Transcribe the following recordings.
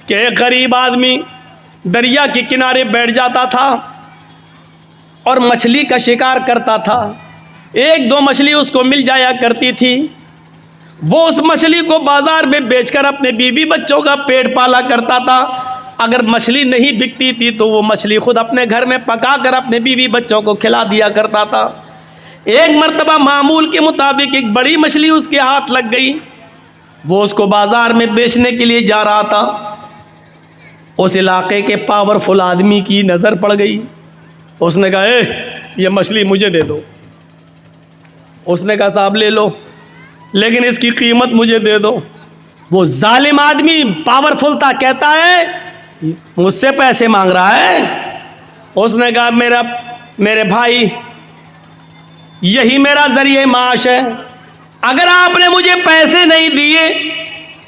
कि एक गरीब आदमी दरिया के किनारे बैठ जाता था और मछली का शिकार करता था। एक दो मछली उसको मिल जाया करती थी। वो उस मछली को बाजार में बेचकर अपने बीवी बच्चों का पेट पाला करता था। अगर मछली नहीं बिकती थी तो वो मछली खुद अपने घर में पकाकर अपने बीवी बच्चों को खिला दिया करता था। एक मर्तबा मामूल के मुताबिक एक बड़ी मछली उसके हाथ लग गई। वो उसको बाजार में बेचने के लिए जा रहा था। उस इलाके के पावरफुल आदमी की नज़र पड़ गई। उसने कहा, ये मछली मुझे दे दो। उसने कहा, साहब ले लो, लेकिन इसकी कीमत मुझे दे दो। वो जालिम आदमी पावरफुल था, कहता है मुझसे पैसे मांग रहा है। उसने कहा, मेरे भाई, यही मेरा जरिए माश है। अगर आपने मुझे पैसे नहीं दिए,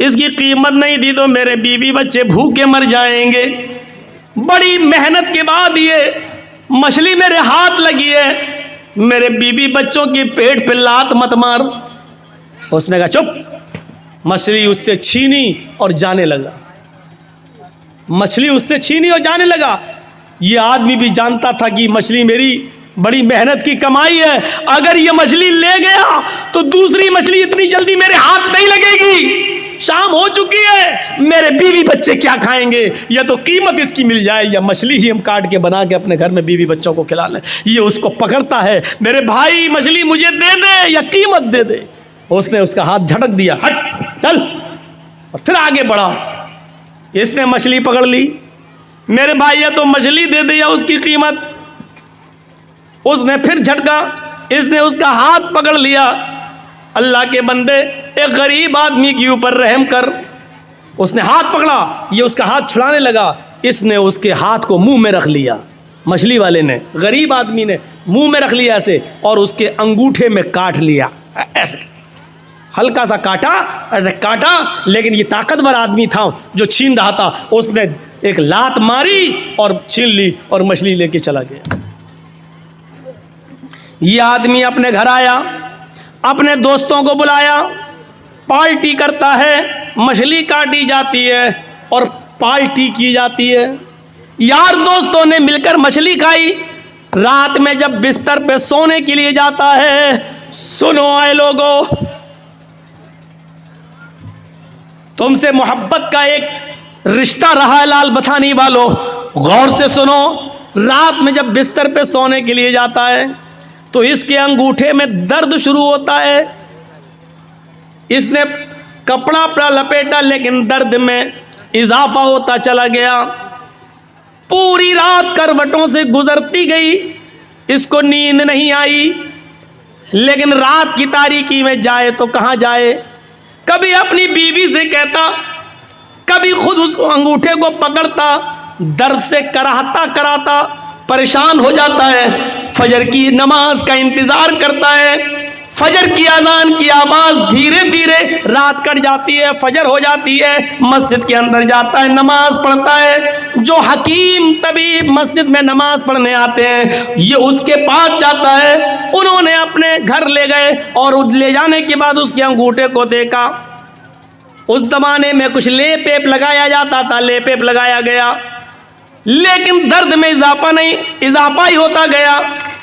इसकी कीमत नहीं दी, तो मेरे बीवी बच्चे भूखे मर जाएंगे। बड़ी मेहनत के बाद ये मछली मेरे हाथ लगी है, मेरे बीवी बच्चों के पेट पे लात मत मार। उसने कहा, चुप। मछली उससे छीनी और जाने लगा। मछली उससे छीनी और जाने लगा। ये आदमी भी जानता था कि मछली मेरी बड़ी मेहनत की कमाई है। अगर ये मछली ले गया तो दूसरी मछली इतनी जल्दी मेरे हाथ नहीं लगेगी। शाम हो चुकी है, मेरे बीवी बच्चे क्या खाएंगे? या तो कीमत इसकी मिल जाए या मछली ही हम काट के बना के अपने घर में बीवी बच्चों को खिला लें। ये उसको पकड़ता है, मेरे भाई मछली मुझे दे दे या कीमत दे दे। उसने उसका हाथ झटक दिया, हट चल, और फिर आगे बढ़ा। इसने मछली पकड़ ली। मेरे भाई या तो मछली दे दे या उसकी कीमत। उसने फिर झटका, इसने उसका हाथ पकड़ लिया। अल्लाह के बंदे, एक गरीब आदमी के ऊपर रहम कर। उसने हाथ पकड़ा, ये उसका हाथ छुड़ाने लगा। इसने उसके हाथ को मुंह में रख लिया। मछली वाले ने, गरीब आदमी ने मुंह में रख लिया ऐसे, और उसके अंगूठे में काट लिया ऐसे। हल्का सा काटा, ऐसे काटा, लेकिन ये ताकतवर आदमी था जो छीन रहा था। उसने एक लात मारी और छीन ली और मछली लेके चला गया। ये आदमी अपने घर आया, अपने दोस्तों को बुलाया, पार्टी करता है, मछली काटी जाती है और पार्टी की जाती है। यार दोस्तों ने मिलकर मछली खाई। रात में जब बिस्तर पे सोने के लिए जाता है, सुनो आए लोगों, तुमसे मोहब्बत का एक रिश्ता रहा है लाल बथानी वालों, गौर से सुनो। रात में जब बिस्तर पे सोने के लिए जाता है तो इसके अंगूठे में दर्द शुरू होता है। इसने कपड़ा अपना लपेटा, लेकिन दर्द में इजाफा होता चला गया। पूरी रात करवटों से गुजरती गई, इसको नींद नहीं आई। लेकिन रात की तारीकी में जाए तो कहाँ जाए? कभी अपनी बीवी से कहता, कभी खुद उसको अंगूठे को पकड़ता, दर्द से कराहता कराता परेशान हो जाता है। फजर की नमाज का इंतजार करता है। फजर की अजान की आवाज धीरे धीरे रात कट जाती है, फजर हो जाती है। मस्जिद के अंदर जाता है, नमाज पढ़ता है। जो हकीम तबीब मस्जिद में नमाज पढ़ने आते हैं, ये उसके पास जाता है। उन्होंने अपने घर ले गए और ले जाने के बाद उसके अंगूठे को देखा। उस जमाने में कुछ लेप वेप लगाया जाता था, लेप वेप लगाया गया, लेकिन दर्द में इजाफा ही होता गया।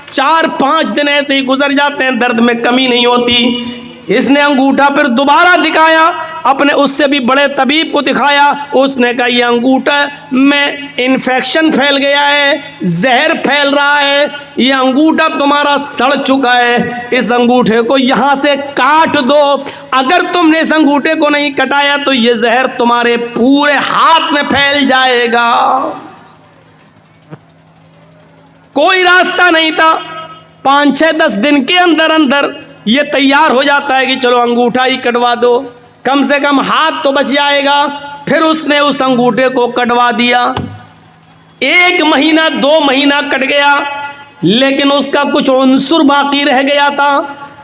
4-5 दिन ऐसे ही गुजर जाते हैं, दर्द में कमी नहीं होती। इसने अंगूठा फिर दोबारा दिखाया, अपने उससे भी बड़े तबीब को दिखाया। उसने कहा, ये अंगूठा में इन्फेक्शन फैल गया है, जहर फैल रहा है, ये अंगूठा तुम्हारा सड़ चुका है, इस अंगूठे को यहाँ से काट दो। अगर तुमने इस अंगूठे को नहीं कटाया तो ये जहर तुम्हारे पूरे हाथ में फैल जाएगा। कोई रास्ता नहीं था। 5-6-10 दिन के अंदर अंदर ये तैयार हो जाता है कि चलो अंगूठा ही कटवा दो, कम से कम हाथ तो बच जाएगा। फिर उसने उस अंगूठे को कटवा दिया। 1 महीना 2 महीना कट गया, लेकिन उसका कुछ अंसुर बाकी रह गया था।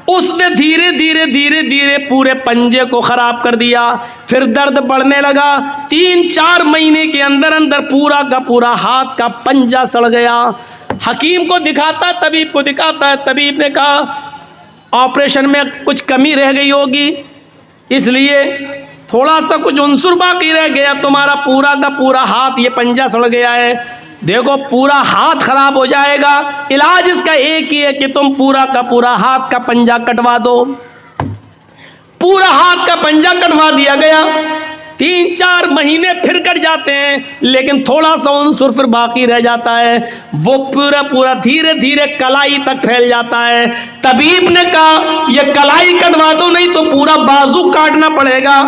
उसने धीरे धीरे धीरे धीरे पूरे पंजे को खराब कर दिया। फिर दर्द बढ़ने लगा। 3-4 महीने के अंदर अंदर पूरा का पूरा हाथ का पंजा सड़ गया। हकीम को दिखाता, तबीब को दिखाता है। तबीब ने कहा, ऑपरेशन में कुछ कमी रह गई होगी, इसलिए थोड़ा सा कुछ उनसुर बाकी रह गया, तुम्हारा पूरा का पूरा हाथ, ये पंजा सड़ गया है, देखो पूरा हाथ खराब हो जाएगा। इलाज इसका एक ही है कि तुम पूरा का पूरा हाथ का पंजा कटवा दो। पूरा हाथ का पंजा कटवा दिया गया। 3-4 महीने फिर कट जाते हैं, लेकिन थोड़ा सा उनसुर फिर बाकी रह जाता है, वो पूरा पूरा धीरे धीरे कलाई तक फैल जाता है। तबीब ने कहा ये कलाई कटवा दो, नहीं तो पूरा बाजू काटना पड़ेगा।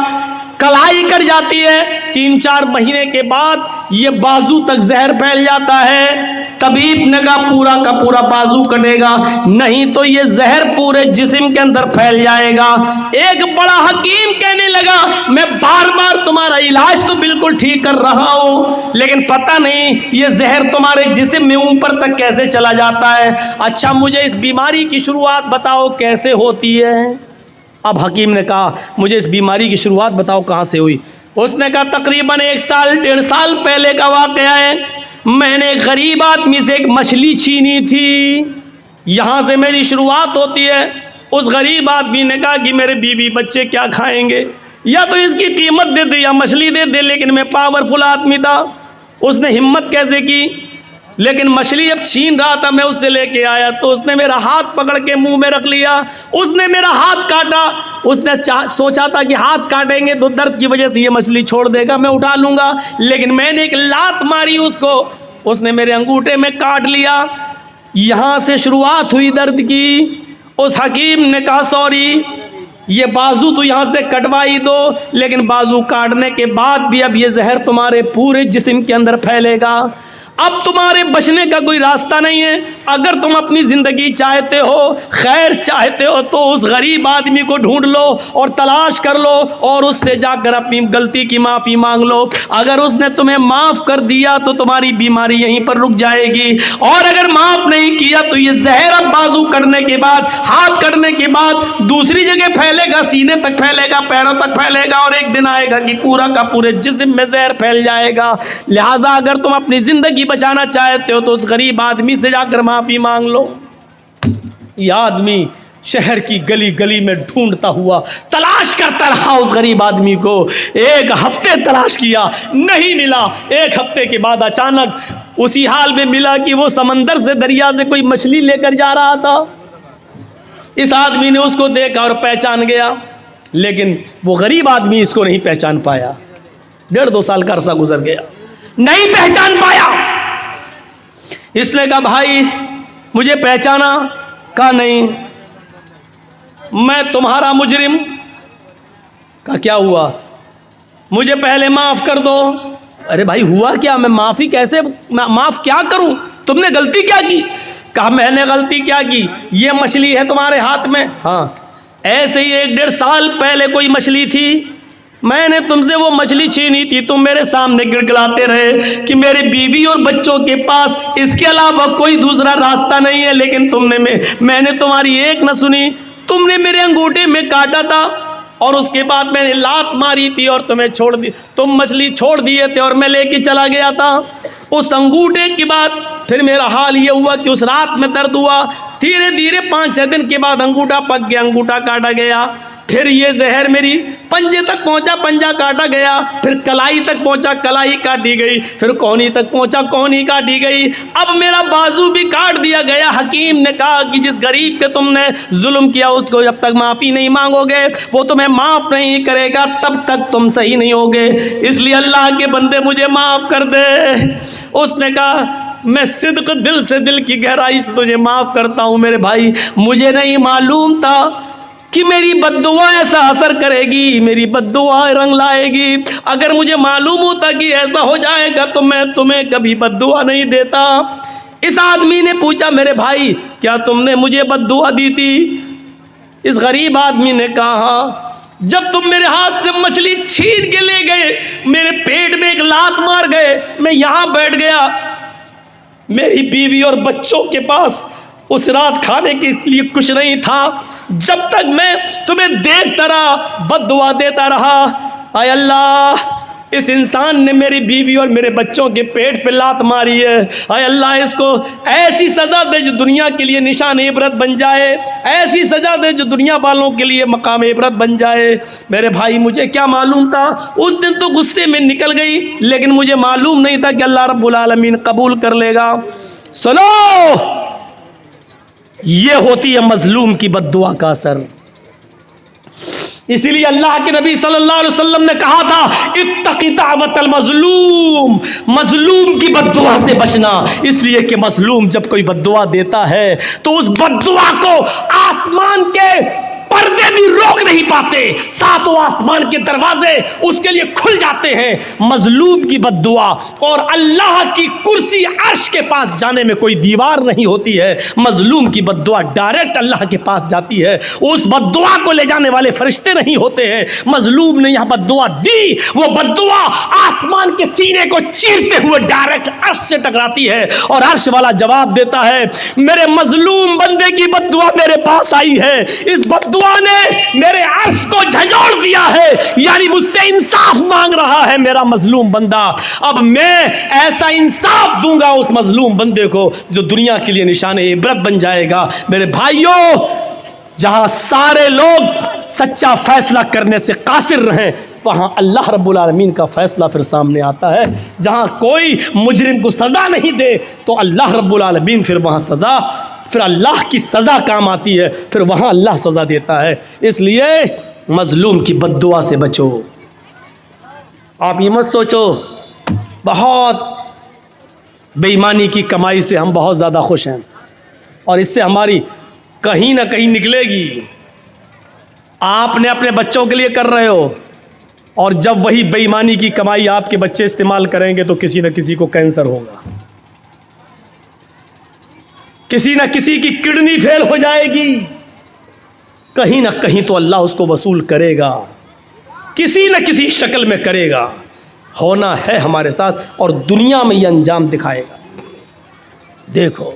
कलाई कट जाती है, 3-4 महीने के बाद ये बाजू तक जहर फैल जाता है। तबीब ने कहा पूरा का पूरा बाजू कटेगा, नहीं तो ये जहर पूरे जिस्म के अंदर फैल जाएगा। एक बड़ा हकीम कहने लगा मैं बार बार तुम्हारा इलाज तो बिल्कुल ठीक कर रहा हूं, लेकिन पता नहीं ये जहर तुम्हारे जिस्म में ऊपर तक कैसे चला जाता है। अच्छा मुझे इस बीमारी की शुरुआत बताओ कैसे होती है। अब हकीम ने कहा मुझे इस बीमारी की शुरुआत बताओ कहाँ से हुई। उसने कहा तकरीबन 1 साल 1.5 साल पहले का वाकया है। मैंने एक गरीब आदमी से एक मछली छीनी थी, यहाँ से मेरी शुरुआत होती है। उस गरीब आदमी ने कहा कि मेरे बीवी बच्चे क्या खाएंगे, या तो इसकी कीमत दे दे या मछली दे दे, लेकिन मैं पावरफुल आदमी था। उसने हिम्मत कैसे की, लेकिन मछली जब छीन रहा था मैं उससे लेके आया तो उसने मेरा हाथ पकड़ के मुंह में रख लिया। उसने मेरा हाथ काटा। उसने सोचा था कि हाथ काटेंगे तो दर्द की वजह से ये मछली छोड़ देगा, मैं उठा लूंगा, लेकिन मैंने एक लात मारी उसको, उसने मेरे अंगूठे में काट लिया। यहाँ से शुरुआत हुई दर्द की। उस हकीम ने कहा सॉरी ये बाजू तो यहाँ से कटवा ही दो, लेकिन बाजू काटने के बाद भी अब ये जहर तुम्हारे पूरे जिस्म के अंदर फैलेगा। अब तुम्हारे बचने का कोई रास्ता नहीं है। अगर तुम अपनी ज़िंदगी चाहते हो, खैर चाहते हो, तो उस गरीब आदमी को ढूंढ लो और तलाश कर लो और उससे जाकर अपनी गलती की माफ़ी मांग लो। अगर उसने तुम्हें माफ़ कर दिया तो तुम्हारी बीमारी यहीं पर रुक जाएगी, और अगर माफ़ नहीं किया तो ये जहर अब बाजू कटने के बाद, हाथ कटने के बाद दूसरी जगह फैलेगा, सीने तक फैलेगा, पैरों तक फैलेगा, और एक दिन आएगा कि पूरा का पूरे जिस्म में जहर फैल जाएगा। लिहाजा अगर तुम अपनी ज़िंदगी बचाना चाहते हो तो उस गरीब आदमी से जाकर माफी मांग लो। यह आदमी शहर की गली गली में ढूंढता हुआ तलाश करता रहा उस गरीब आदमी को। 1 हफ्ते तलाश किया, नहीं मिला। 1 हफ्ते के बाद अचानक उसी हाल में मिला कि वो समंदर से, दरिया से कोई मछली लेकर जा रहा था। इस आदमी ने उसको देखा और पहचान गया, लेकिन वो गरीब आदमी इसको नहीं पहचान पाया। 1.5-2 साल का अरसा गुजर गया, नहीं पहचान पाया। इसने कहा भाई मुझे पहचाना? कहा नहीं, मैं तुम्हारा मुजरिम। कहा क्या हुआ? मुझे पहले माफ कर दो। अरे भाई हुआ क्या? मैं माफी कैसे, माफ क्या करूं? तुमने गलती क्या की? कहा मैंने गलती क्या की, ये मछली है तुम्हारे हाथ में। हाँ, ऐसे ही 1-1.5 साल पहले कोई मछली थी, मैंने तुमसे वो मछली छीनी थी। तुम मेरे सामने गिड़गिड़ाते रहे कि मेरी बीवी और बच्चों के पास इसके अलावा कोई दूसरा रास्ता नहीं है, लेकिन मैंने तुम्हारी एक न सुनी। तुमने मेरे अंगूठे में काटा था और उसके बाद मैंने लात मारी थी और तुम्हें छोड़ दी, तुम मछली छोड़ दिए थे और मैं लेके चला गया था। उस अंगूठे के बाद फिर मेरा हाल ये हुआ कि उस रात में दर्द हुआ। धीरे धीरे 5-6 दिन के बाद अंगूठा पक गया, अंगूठा काटा गया। फिर ये जहर मेरी पंजे तक पहुंचा, पंजा काटा गया। फिर कलाई तक पहुंचा, कलाई काटी गई। फिर कोहनी तक पहुंचा, कोहनी काटी गई। अब मेरा बाजू भी काट दिया गया। हकीम ने कहा कि जिस गरीब पे तुमने जुल्म किया उसको जब तक माफ़ी नहीं मांगोगे वो तुम्हें माफ़ नहीं करेगा, तब तक तुम सही नहीं होगे। इसलिए अल्लाह के बंदे मुझे माफ़ कर दे। उसने कहा मैं सिद्क दिल से, दिल की गहराई से तुझे माफ़ करता हूँ मेरे भाई। मुझे नहीं मालूम था कि मेरी बद्दुआ ऐसा असर करेगी, मेरी बद्दुआ रंग लाएगी। अगर मुझे मालूम होता कि ऐसा हो जाएगा तो मैं तुम्हें कभी बद्दुआ नहीं देता। इस आदमी ने पूछा मेरे भाई क्या तुमने मुझे बद्दुआ दी थी? इस गरीब आदमी ने कहा जब तुम मेरे हाथ से मछली छीन के ले गए, मेरे पेट में एक लात मार गए, मैं यहाँ बैठ गया, मेरी बीवी और बच्चों के पास उस रात खाने के लिए कुछ नहीं था। जब तक मैं तुम्हें देखता रहा, बद्दुआ देता रहा। आय अल्लाह, इस इंसान ने मेरी बीवी और मेरे बच्चों के पेट पे लात मारी है। हाय अल्लाह, इसको ऐसी सज़ा दे जो दुनिया के लिए निशान इबरत बन जाए, ऐसी सज़ा दे जो दुनिया वालों के लिए मकाम इबरत बन जाए। मेरे भाई, मुझे क्या मालूम था, उस दिन तो गुस्से में निकल गई, लेकिन मुझे मालूम नहीं था कि अल्लाह रब्बुल आलमीन कबूल कर लेगा। सुनो, ये होती है मजलूम की बद्दुआ का असर। इसीलिए अल्लाह के नबी सल्लल्लाहु अलैहि वसल्लम ने कहा था, इत्तक़ी दावतल मजलूम, मजलूम की बद्दुआ से बचना। इसलिए कि मजलूम जब कोई बद्दुआ देता है तो उस बद्दुआ को आसमान के पर्दे भी रोक नहीं पाते, सातों आसमान के दरवाजे उसके लिए खुल जाते हैं। मजलूम की बद्दुआ, और अल्लाह की कुर्सी अर्श के पास जाने में कोई दीवार नहीं होती है। मजलूम की बद्दुआ डायरेक्ट अल्लाह के पास जाती है, उस बद्दुआ को ले जाने वाले फरिश्ते नहीं होते हैं। मजलूम ने यह बद्दुआ दी, वो बद्दुआ आसमान के सीने को चीरते हुए डायरेक्ट अर्श से टकराती है, और अर्श वाला जवाब देता है, मेरे मजलूम बंदे की बद्दुआ मेरे पास आई है, इस बद्दुआ ने मेरे अर्श को झंझोड़ दिया है, यानी मुझसे इंसाफ मांग रहा है मेरा मजलूम बंदा। अब मैं ऐसा इंसाफ दूंगा उस मजलूम बंदे को जो दुनिया के लिए निशाने इबरत बन जाएगा। मेरे भाइयों, जहां सारे लोग सच्चा फैसला करने से कासिर रहें, वहां अल्लाह रब्बुल आलमीन का फैसला फिर सामने आता है। जहां कोई मुजरिम को सजा नहीं दे तो अल्लाह रब्बुल आलमीन फिर वहां सजा, फिर अल्लाह की सज़ा काम आती है, फिर वहाँ अल्लाह सज़ा देता है। इसलिए मजलूम की बद्दुआ से बचो। आप ये मत सोचो बहुत बेईमानी की कमाई से हम बहुत ज़्यादा खुश हैं और इससे हमारी कहीं ना कहीं निकलेगी। आपने अपने बच्चों के लिए कर रहे हो, और जब वही बेईमानी की कमाई आपके बच्चे इस्तेमाल करेंगे तो किसी न किसी को कैंसर होगा, किसी न किसी की किडनी फेल हो जाएगी, कहीं ना कहीं तो अल्लाह उसको वसूल करेगा, किसी न किसी शक्ल में करेगा। होना है हमारे साथ और दुनिया में ये अंजाम दिखाएगा। देखो,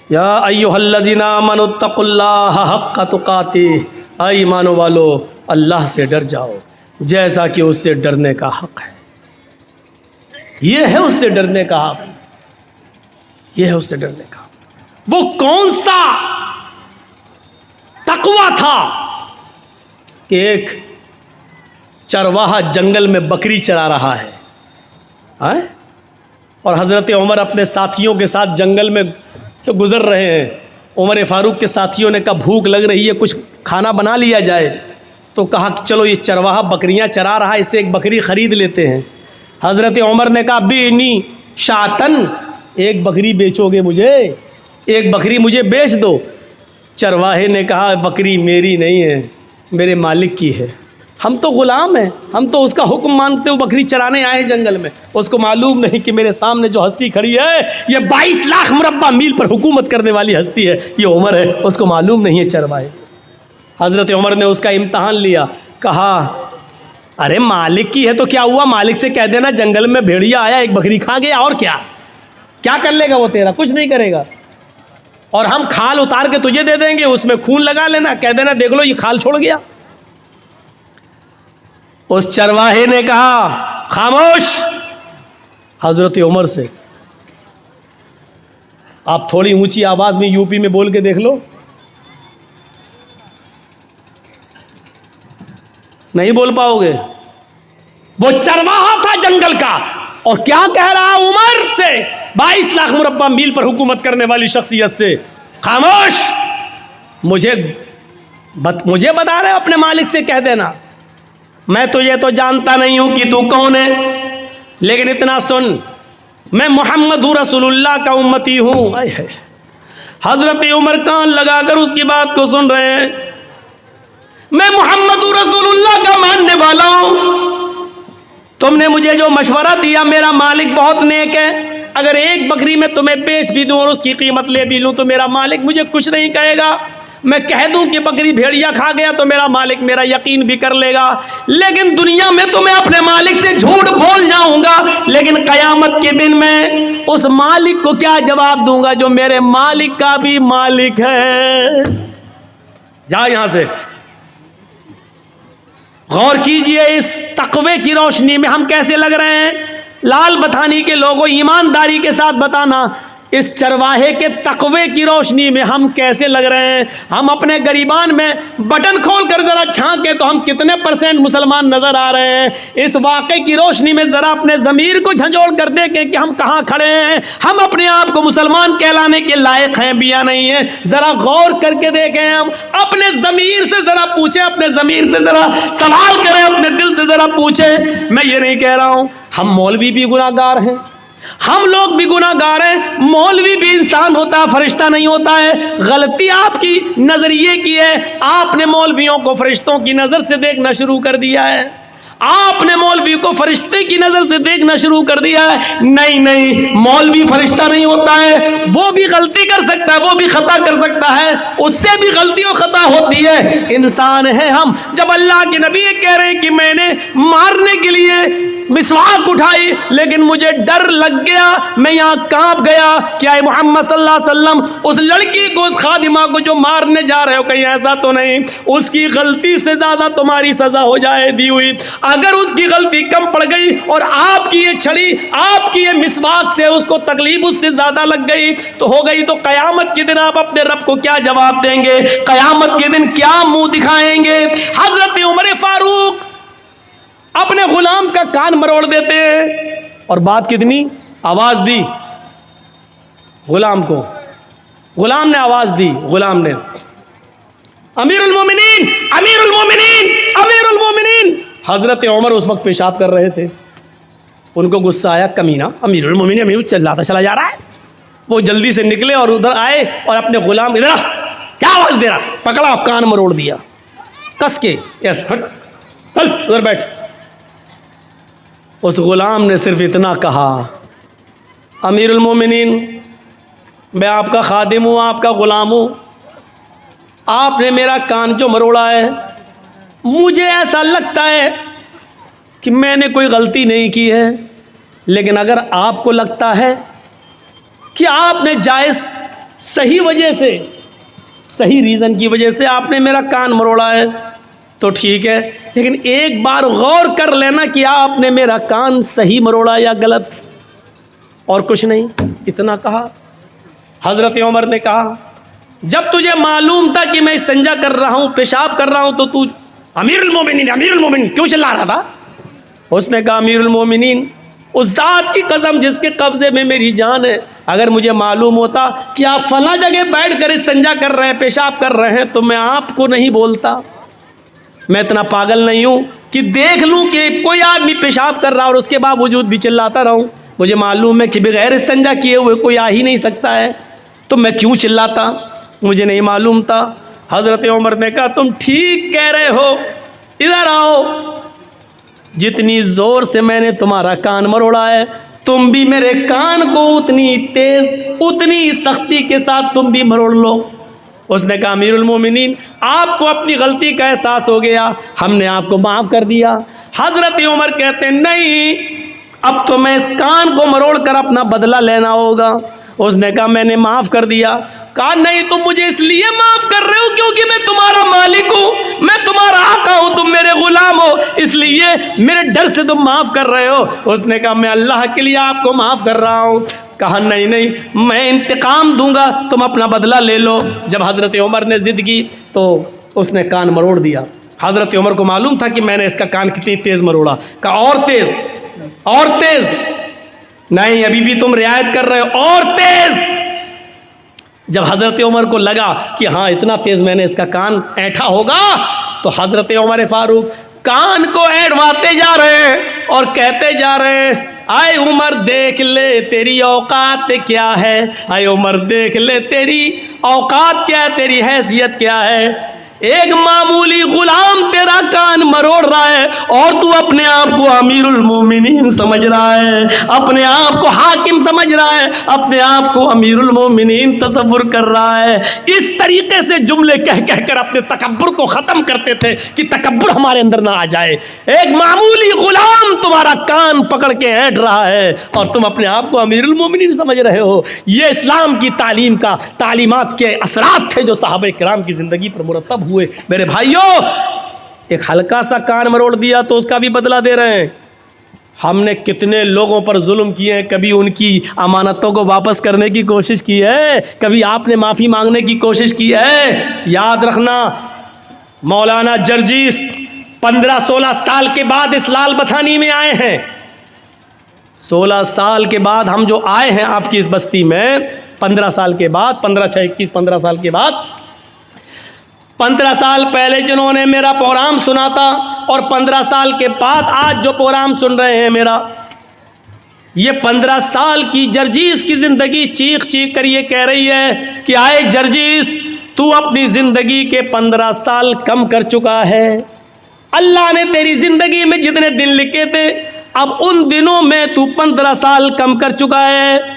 या अय्युहल्लज़ीना आमनुत्तक़ुल्लाह हक़्क़ तुक़ातिह, ऐ ईमान वालो अल्लाह से डर जाओ जैसा कि उससे डरने का हक़ है। ये है उससे डरने का हक़, ये है उससे डरने का। वो कौन सा तकवा था कि एक चरवाहा जंगल में बकरी चरा रहा है, और हज़रत उमर अपने साथियों के साथ जंगल में से गुज़र रहे हैं। उमर फारूक के साथियों ने कहा भूख लग रही है, कुछ खाना बना लिया जाए। तो कहा कि चलो ये चरवाहा बकरियां चरा रहा है, इससे एक बकरी ख़रीद लेते हैं। हज़रत उमर ने कहा बेनी शातन, एक बकरी बेचोगे मुझे, एक बकरी मुझे बेच दो। चरवाहे ने कहा बकरी मेरी नहीं है, मेरे मालिक की है, हम तो ग़ुलाम हैं, हम तो उसका हुक्म मानते हुए बकरी चराने आए हैं जंगल में। उसको मालूम नहीं कि मेरे सामने जो हस्ती खड़ी है ये 22 लाख मुरब्बा मील पर हुकूमत करने वाली हस्ती है, ये उमर है, उसको मालूम नहीं है चरवाहे। हज़रत उमर ने उसका इम्तहान लिया, कहा अरे मालिक की है तो क्या हुआ, मालिक से कह देना जंगल में भेड़िया आया एक बकरी खा गया, और क्या क्या कर लेगा वो तेरा, कुछ नहीं करेगा, और हम खाल उतार के तुझे दे देंगे, उसमें खून लगा लेना, कह देना देख लो ये खाल छोड़ गया। उस चरवाहे ने कहा खामोश। हजरत उमर से आप थोड़ी ऊंची आवाज में यूपी में बोल के देख लो, नहीं बोल पाओगे। वो चरवाहा था जंगल का, और क्या कह रहा उमर से, 22 लाख मुरब्बा मील पर हुकूमत करने वाली शख्सियत से, खामोश, मुझे बता रहे अपने मालिक से कह देना, मैं तुझे तो जानता नहीं हूं कि तू कौन है, लेकिन इतना सुन, मैं मोहम्मद रसूलुल्लाह का उम्मती हूं। हजरत उमर कान लगाकर उसकी बात को सुन रहे हैं। मैं मोहम्मद रसूलुल्लाह का मानने वाला हूं, तुमने मुझे जो मशवरा दिया, मेरा मालिक बहुत नेक है, अगर एक बकरी में तुम्हें बेच भी दूं और उसकी कीमत ले भी लूं तो मेरा मालिक मुझे कुछ नहीं कहेगा। मैं कह दूं कि बकरी भेड़िया खा गया तो मेरा मालिक मेरा यकीन भी कर लेगा, लेकिन दुनिया में तो मैं अपने मालिक से झूठ बोल जाऊंगा, लेकिन कयामत के दिन मैं उस मालिक को क्या जवाब दूंगा जो मेरे मालिक का भी मालिक है। जा यहां से, गौर कीजिए इस तकवे की रोशनी में हम कैसे लग रहे हैं। लाल बथानी के लोगों, ईमानदारी के साथ बताना, इस चरवाहे के तकवे की रोशनी में हम कैसे लग रहे हैं। हम अपने गरीबान में बटन खोलकर जरा झांके तो हम कितने % मुसलमान नजर आ रहे हैं। इस वाक़े की रोशनी में जरा अपने ज़मीर को झंझोड़ कर देखें कि हम कहाँ खड़े हैं। हम अपने आप को मुसलमान कहलाने के लायक हैं भी या नहीं है। जरा गौर करके देखें, हम अपने ज़मीर से जरा पूछें, अपने ज़मीर से जरा सवाल करें, अपने दिल से जरा पूछें। मैं ये नहीं कह रहा हूँ हम मौलवी भी गुनाहगार हैं, हम लोग भी गुनाहगार हैं। मौलवी भी इंसान होता है, फरिश्ता नहीं होता है। गलती आपकी नजरिए की है। आपने मौलवियों को फरिश्तों की नजर से देखना शुरू कर दिया है। आपने मौलवी को फरिश्ते की नजर से देखना शुरू कर दिया है। नहीं नहीं, मौलवी फरिश्ता नहीं होता है। वो भी गलती कर सकता है, वो भी खता कर सकता है, उससे भी गलती और खता होती है। इंसान है हम। जब अल्लाह के नबी कह रहे हैं कि मैंने मारने के लिए मिसवाक उठाई लेकिन मुझे डर लग गया, मैं यहाँ कांप गया, क्या मोहम्मद सल्लल्लाहु अलैहि वसल्लम उस लड़की को, उस खादिमा को जो मारने जा रहे हो, कहीं ऐसा तो नहीं उसकी गलती से ज्यादा तुम्हारी सजा हो जाए दी हुई। अगर उसकी गलती कम पड़ गई और आपकी ये छड़ी, आपकी ये मिसवाक से उसको तकलीफ उससे ज्यादा लग गई तो हो गई। तो कयामत के दिन आप अपने रब को क्या जवाब देंगे? कयामत के दिन क्या मुंह दिखाएंगे? हजरत उमर फारूक अपने गुलाम का कान मरोड़ देते हैं और बात कितनी, आवाज दी गुलाम को। गुलाम ने आवाज दी, गुलाम ने अमीरुल मोमिनीन, अमीरुल मोमिनीन, अमीरुल मोमिनीन। हजरत उमर उस वक्त पेशाब कर रहे थे। उनको गुस्सा आया, कमीना अमीरुल मोमिनीन, अमीर चिल्लाता चला जा रहा है। वो जल्दी से निकले और उधर आए और अपने गुलाम, इधर क्या आवाज दे रहा, पकड़ा और कान मरोड़ दिया कस के। यस, हट, चल उधर बैठ। उस गुलाम ने सिर्फ इतना कहा, अमीरुल मोमिनीन, मैं आपका खादिम हूँ, आपका गुलाम हूँ, आपने मेरा कान जो मरोड़ा है, मुझे ऐसा लगता है कि मैंने कोई गलती नहीं की है, लेकिन अगर आपको लगता है कि आपने जायज़ सही वजह से, सही रीज़न की वजह से आपने मेरा कान मरोड़ा है तो ठीक है, लेकिन एक बार गौर कर लेना कि आपने मेरा कान सही मरोड़ा या गलत, और कुछ नहीं। इतना कहा। हज़रत उमर ने कहा, जब तुझे मालूम था कि मैं इस्तिंजा कर रहा हूँ, पेशाब कर रहा हूँ, तो तू अमीरुल मोमिनीन क्यों चिल्ला रहा था? उसने कहा, अमीरुल मोमिनीन, उस ज़ात की कसम जिसके कब्ज़े में मेरी जान है, अगर मुझे मालूम होता कि आप फला जगह बैठ कर इस्तिंजा कर रहे हैं, पेशाब कर रहे हैं, तो मैं आपको नहीं बोलता। मैं इतना पागल नहीं हूँ कि देख लूँ कि कोई आदमी पेशाब कर रहा और उसके बावजूद भी चिल्लाता रहूँ। मुझे मालूम है कि बगैर इस्तिंजा किए हुए कोई आ ही नहीं सकता है, तो मैं क्यों चिल्लाता? मुझे नहीं मालूम था। हज़रत उमर ने कहा, तुम ठीक कह रहे हो, इधर आओ। जितनी ज़ोर से मैंने तुम्हारा कान मरोड़ा है, तुम भी मेरे कान को उतनी तेज़, उतनी सख्ती के साथ तुम भी मरोड़ लो। उसने कहा, अमीरुल मोमिनीन, आपको अपनी गलती का एहसास हो गया, हमने आपको माफ़ कर दिया। हज़रत उमर कहते, नहीं, अब तो मैं इस कान को मरोड़ कर अपना बदला लेना होगा। उसने कहा, मैंने माफ़ कर दिया। कहा, नहीं, तुम मुझे इसलिए माफ़ कर रहे हो क्योंकि मैं तुम्हारा मालिक हूँ, मैं तुम्हारा आका हूँ, तुम मेरे गुलाम हो, इसलिए मेरे डर से तुम माफ़ कर रहे हो। उसने कहा, मैं अल्लाह के लिए आपको माफ़ कर रहा हूँ। कहा, नहीं नहीं, मैं इंतकाम दूंगा, तुम अपना बदला ले लो। जब हज़रत उमर ने ज़िद की तो उसने कान मरोड़ दिया। हज़रत उमर को मालूम था कि मैंने इसका कान कितनी तेज़ मरोड़ा। कहा, और तेज़, और तेज़। नहीं, अभी भी तुम रियायत कर रहे हो, और तेज़। जब हज़रत उमर को लगा कि हाँ, इतना तेज़ मैंने इसका कान ऐंठा होगा, तो हज़रत उमर फारूक कान को ऐंठवाते जा रहे हैं और कहते जा रहे हैं, आए उमर देख ले तेरी औकात क्या है, आए उमर देख ले तेरी औकात क्या है, तेरी हैसियत क्या है। एक मामूली गुलाम तेरा कान मरोड़ रहा है और तू अपने आप को अमीरुल मोमिनीन समझ रहा है, अपने आप को हाकिम समझ रहा है, अपने आप को अमीरुल मोमिनीन तसव्वुर कर रहा है। इस तरीके से जुमले कह कह कर अपने तकब्बुर को ख़त्म करते थे कि तकब्बुर हमारे अंदर ना आ जाए। एक मामूली गुलाम तुम्हारा कान पकड़ के ऐंठ रहा है और तुम अपने आप को अमीरुल मोमिनीन समझ रहे हो। ये इस्लाम की तालीम का, तालीमात के असरात थे जो सहाबा किराम की ज़िंदगी पर मुरतब हुए। मेरे भाइयों, एक हल्का सा कान मरोड़ दिया तो उसका भी बदला दे रहे हैं। हमने कितने लोगों पर जुल्म किए हैं, कभी उनकी अमानतों को वापस करने की कोशिश की है, कभी आपने माफ़ी मांगने की कोशिश की है? याद रखना, मौलाना जर्जीस 15-16 साल के बाद इस लाल बथानी में आए हैं। 16 साल के बाद हम जो आए हैं आपकी इस बस्ती में, 15 साल के बाद, 15 साल के बाद, 15 साल पहले जिन्होंने मेरा प्रोग्राम सुना था और 15 साल के बाद आज जो प्रोग्राम सुन रहे हैं मेरा, ये 15 साल की जर्जीस की ज़िंदगी चीख चीख कर ये कह रही है कि आए जर्जीस, तू अपनी ज़िंदगी के 15 साल कम कर चुका है। अल्लाह ने तेरी ज़िंदगी में जितने दिन लिखे थे, अब उन दिनों में तू 15 साल कम कर चुका है।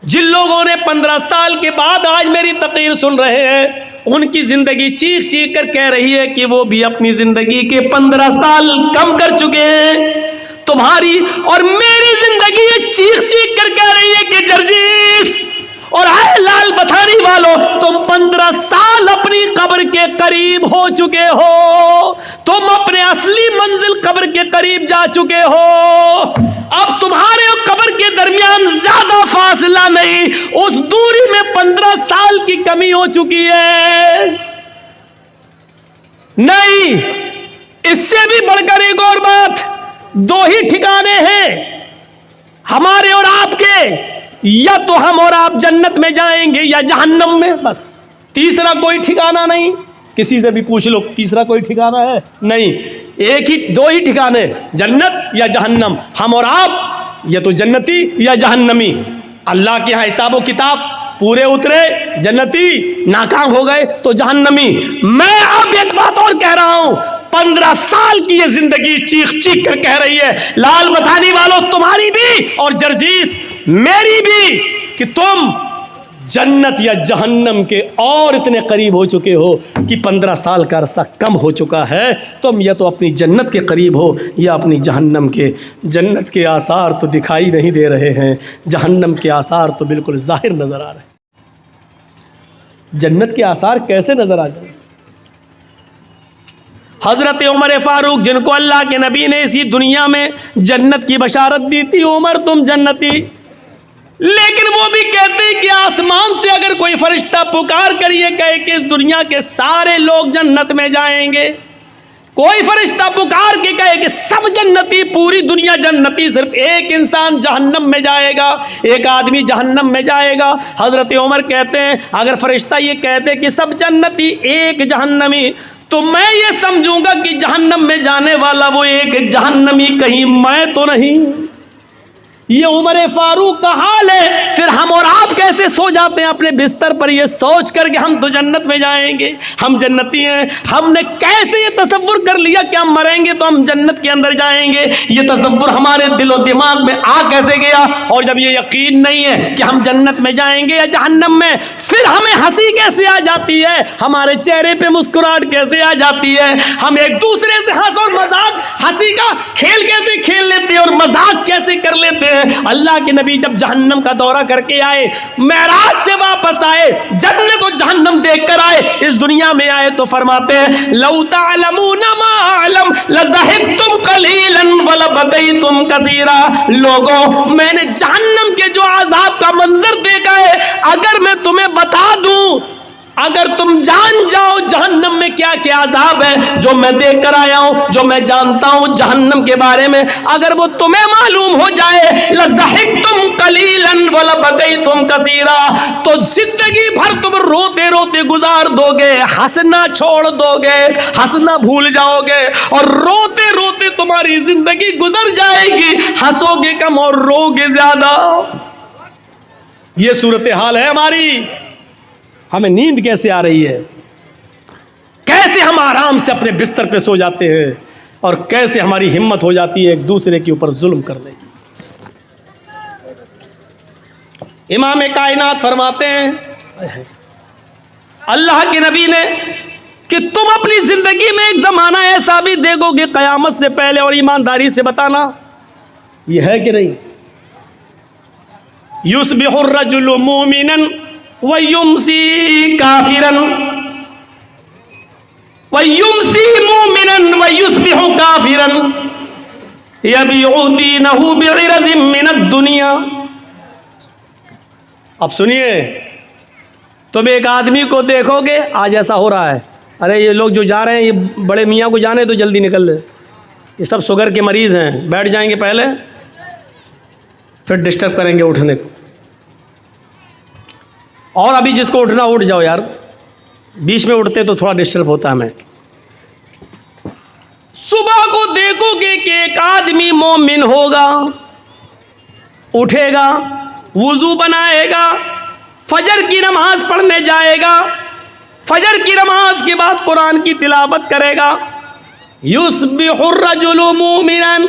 जिन लोगों ने 15 साल के बाद आज मेरी तकरीर सुन रहे हैं, उनकी ज़िंदगी चीख चीख कर कह रही है कि वो भी अपनी ज़िंदगी के 15 साल कम कर चुके हैं। तुम्हारी और मेरी ज़िंदगी ये चीख चीख कर कह रही है कि जर्जीस और आए लाल बथानी वालों, तुम 15 साल अपनी कब्र के करीब हो चुके हो, तुम अपने असली मंजिल कब्र के करीब जा चुके हो। अब तुम्हारे और कब्र के दरमियान ज्यादा फासला नहीं, उस दूरी में 15 साल की कमी हो चुकी है। नहीं, इससे भी बढ़कर एक और बात, 2 ही ठिकाने हैं हमारे और आपके, या तो हम और आप जन्नत में जाएंगे या जहन्नम में, बस। तीसरा कोई ठिकाना नहीं। किसी से भी पूछ लो, तीसरा कोई ठिकाना है? नहीं, एक ही 2 ही ठिकाने, जन्नत या जहन्नम। हम और आप या तो जन्नती या जहन्नमी। अल्लाह के यहाँ हिसाब किताब पूरे उतरे, जन्नती, नाकाम हो गए तो जहन्नमी। मैं अब एक बात और कह रहा हूं, 15 साल की ये जिंदगी चीख चीख कर कह रही है, लाल बथानी वालों, तुम्हारी भी और जर्जीस मेरी भी, कि तुम जन्नत या जहन्नम के और इतने करीब हो चुके हो कि 15 साल का अरसा कम हो चुका है। तुम या तो अपनी जन्नत के करीब हो या अपनी जहन्नम के। जन्नत के आसार तो दिखाई नहीं दे रहे हैं, जहन्नम के आसार तो बिल्कुल जाहिर नजर आ रहे हैं। जन्नत के आसार कैसे नजर आ जाए? हजरत उमर फारूक, जिनको अल्लाह के नबी ने इसी दुनिया में जन्नत की बशारत दी थी, उमर तुम जन्नती, लेकिन वो भी कहते हैं कि आसमान से अगर कोई फरिश्ता पुकार कर ये कहे कि इस दुनिया के सारे लोग जन्नत में जाएंगे, कोई फरिश्ता पुकार के कहे कि सब जन्नती, पूरी दुनिया जन्नती, सिर्फ एक इंसान जहन्नम में जाएगा, एक आदमी जहन्नम में जाएगा। हजरत उमर कहते हैं अगर फरिश्ता ये कहते कि सब जन्नती एक जहन्नमी, तो मैं ये समझूंगा कि जहन्नम में जाने वाला वो एक जहन्नमी कहीं मैं तो नहीं। ये उमर फारूक का हाल है। फिर हम और आप कैसे सो जाते हैं अपने बिस्तर पर ये सोच कर कि हम तो जन्नत में जाएंगे, हम जन्नती हैं। हमने कैसे ये तसव्वुर कर लिया कि हम मरेंगे तो हम जन्नत के अंदर जाएंगे? ये तसव्वुर हमारे दिलो दिमाग में आ कैसे गया? और जब ये यकीन नहीं है कि हम जन्नत में जाएंगे या जहन्नम में, फिर हमें हंसी कैसे आ जाती है, हमारे चेहरे पे मुस्कुराहट कैसे आ जाती है? हम एक दूसरे से हंस और मजाक, हंसी का खेल कैसे खेल लेते हैं और मजाक कैसे कर लेते हैं? अल्लाह के नबी जब जहन्नम का दौरा करके आए, मेराज से वापस आए, जन्नत और जहन्नम देखकर आए, इस दुनिया में आए, तो फरमाते हैं लौ तअलमूना मा अअलम लज़हिबतुम कलीलन व लबगैतुम कसीरा। लोगों, मैंने जहन्नम के जो अज़ाब का मंजर देखा है, अगर मैं तुम्हें बता दूं, अगर तुम जान जाओ जहन्नम में क्या क्या अज़ाब है, जो मैं देख कर आया हूं, जो मैं जानता हूं जहन्नम के बारे में, अगर वो तुम्हें मालूम हो जाए, लज़हिबतुम कलीलन व लबगैतुम कसीरा, तो जिंदगी भर तुम रोते रोते गुजार दोगे, हंसना छोड़ दोगे, हंसना भूल जाओगे, और रोते रोते तुम्हारी जिंदगी गुजर जाएगी, हंसोगे कम और रोगे ज्यादा। ये सूरत हाल है हमारी। हमें नींद कैसे आ रही है, कैसे हम आराम से अपने बिस्तर पे सो जाते हैं, और कैसे हमारी हिम्मत हो जाती है एक दूसरे के ऊपर जुल्म करने की। इमाम कायनात फरमाते हैं अल्लाह के नबी ने कि तुम अपनी जिंदगी में एक जमाना ऐसा भी देखोगे कयामत से पहले, और ईमानदारी से बताना यह है कि नहीं, युस्बिहुर रजुलु मुमिनन वयुमसी काफिरन, वयुमसी मुमिनन वयुस्बिहु काफिरन यबीउ दीनहु बिइरज़िम मिनद दुनिया। अब सुनिए, तुम एक आदमी को देखोगे, आज ऐसा हो रहा है, अरे ये लोग जो जा रहे हैं, ये बड़े मियाँ को जाने तो जल्दी निकल ले, ये सब शुगर के मरीज़ हैं, बैठ जाएंगे पहले फिर डिस्टर्ब करेंगे उठने को। और अभी जिसको उठना उठ जाओ यार, बीच में उठते तो थोड़ा डिस्टर्ब होता है। हमें सुबह को देखोगे कि एक आदमी मोमिन होगा, उठेगा, वुजू बनाएगा, फजर की नमाज पढ़ने जाएगा, फजर की नमाज के बाद कुरान की तिलावत करेगा। युस्बिहुर रजुलु मुमिनन,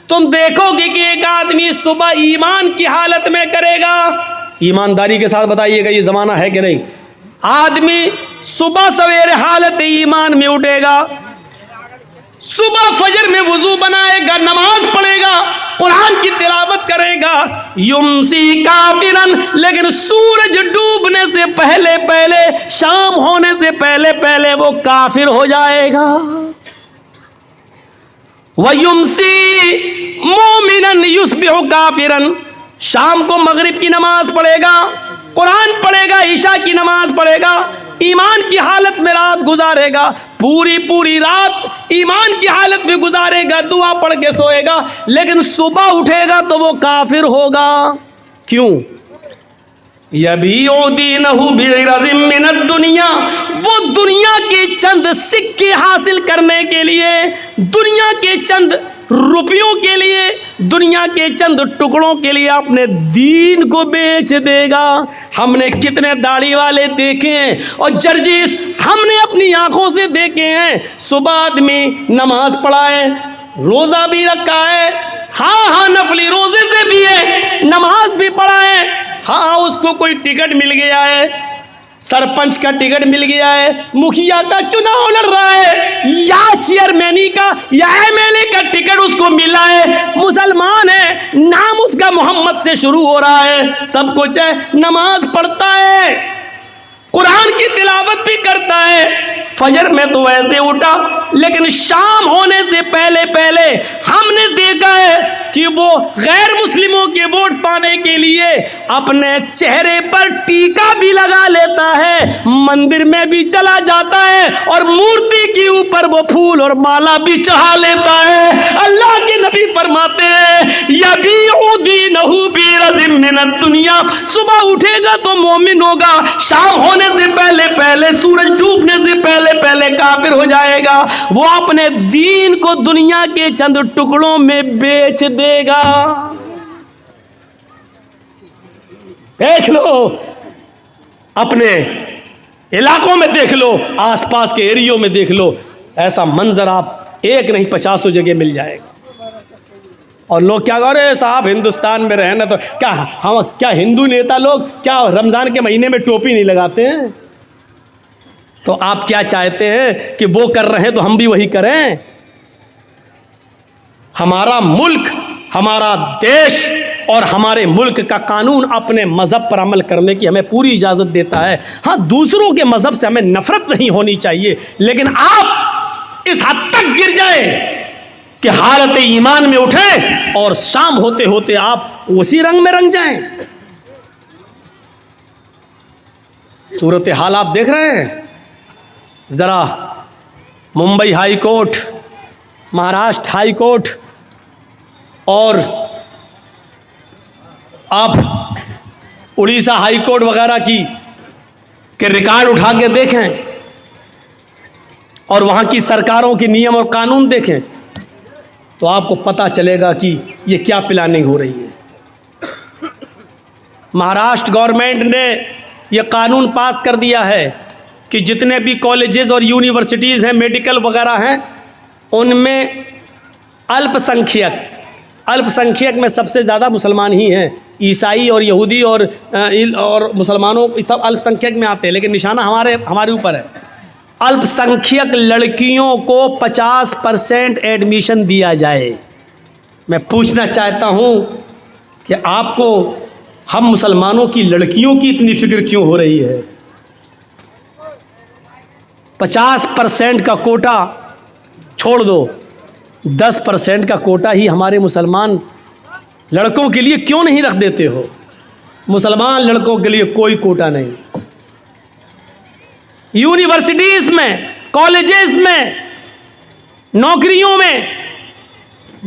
तुम देखोगे कि एक आदमी सुबह ईमान की हालत में करेगा। ईमानदारी के साथ बताइएगा ये ज़माना है कि नहीं। आदमी सुबह सवेरे हालत ईमान में उठेगा, सुबह फजर में वुजू बनाएगा, नमाज पढ़ेगा, कुरान की तिलावत करेगा। युमसी काफिरन, लेकिन सूरज डूबने से पहले पहले, शाम होने से पहले पहले वो काफिर हो जाएगा। वयुमसी मोमिनन युस्बिहु काफिरन, शाम को मगरिब की नमाज पढ़ेगा, कुरान पढ़ेगा, ईशा की नमाज पढ़ेगा, ईमान की हालत में रात गुजारेगा, पूरी पूरी रात ईमान की हालत में गुजारेगा, दुआ पढ़ के सोएगा, लेकिन सुबह उठेगा तो वो काफिर होगा। क्यों? यबीउ दीनहु बिइरज़िम मिनद दुनिया, वो दुनिया के चंद सिक्के हासिल करने के लिए, दुनिया के चंद रुपयों के लिए, दुनिया के चंद टुकड़ों के लिए अपने दीन को बेच देगा। हमने कितने दाढ़ी वाले देखे हैं और जर्जिस हमने अपनी आंखों से देखे हैं। सुबह आदमी नमाज पढ़ा है, रोज़ा भी रखा है, हाँ नफली रोज़े से भी है, नमाज भी पढ़ा है, हाँ उसको कोई टिकट मिल गया है, सरपंच का टिकट मिल गया है, मुखिया का चुनाव लड़ रहा है, या चेयरमैनी का या एमएलए का टिकट उसको मिला है, मुसलमान है, नाम उसका मोहम्मद से शुरू हो रहा है, सब कुछ है, नमाज पढ़ता है, कुरान की तिलावत भी करता है, फजर में तो ऐसे उठा, लेकिन शाम होने से पहले पहले हमने देखा है कि वो गैर मुस्लिमों के वोट पाने के लिए अपने चेहरे पर टीका भी लगा लेता है, मंदिर में भी चला जाता है और मूर्ति के ऊपर वो फूल और माला भी चढ़ा लेता है। अल्लाह के नबी फरमाते हैं यबीउ दीनहु बिइरज़िम मिनद दुनिया, सुबह उठेगा तो मोमिन होगा, शाम होने से पहले पहले, सूरज डूबने से पहले पहले काफिर हो जाएगा। वो अपने दीन को दुनिया के चंद टुकड़ों में बेच देगा। देख लो, अपने इलाकों में देख लो, आसपास के एरियो में देख लो, ऐसा मंजर आप एक नहीं 50 जगह मिल जाएगा। और लोग क्या कह रहे हैं, साहब हिंदुस्तान में रहना तो क्या, हम क्या हिंदू नेता लोग क्या रमजान के महीने में टोपी नहीं लगाते हैं? तो आप क्या चाहते हैं कि वो कर रहे हैं तो हम भी वही करें? हमारा मुल्क, हमारा देश और हमारे मुल्क का कानून अपने मज़हब पर अमल करने की हमें पूरी इजाज़त देता है। हाँ, दूसरों के मज़हब से हमें नफरत नहीं होनी चाहिए, लेकिन आप इस हद तक गिर जाएं कि हालत ईमान में उठें और शाम होते होते आप उसी रंग में रंग जाएं। सूरत हाल आप देख रहे हैं। ज़रा Mumbai high court, Maharashtra high court और आप उड़ीसा हाई कोर्ट वगैरह की के रिकॉर्ड उठा के देखें और वहाँ की सरकारों के नियम और कानून देखें तो आपको पता चलेगा कि ये क्या प्लानिंग हो रही है। महाराष्ट्र गवर्नमेंट ने ये कानून पास कर दिया है कि जितने भी कॉलेजेस और यूनिवर्सिटीज़ हैं, मेडिकल वगैरह हैं, उनमें अल्पसंख्यक में सबसे ज़्यादा मुसलमान ही हैं। ईसाई और यहूदी और मुसलमानों सब अल्पसंख्यक में आते हैं, लेकिन निशाना हमारे ऊपर है। अल्पसंख्यक लड़कियों को 50% एडमिशन दिया जाए। मैं पूछना चाहता हूँ कि आपको हम मुसलमानों की लड़कियों की इतनी फिक्र क्यों हो रही है? 50% का कोटा छोड़ दो, 10% का कोटा ही हमारे मुसलमान लड़कों के लिए क्यों नहीं रख देते हो? मुसलमान लड़कों के लिए कोई कोटा नहीं। यूनिवर्सिटीज में, कॉलेजेस में, नौकरियों में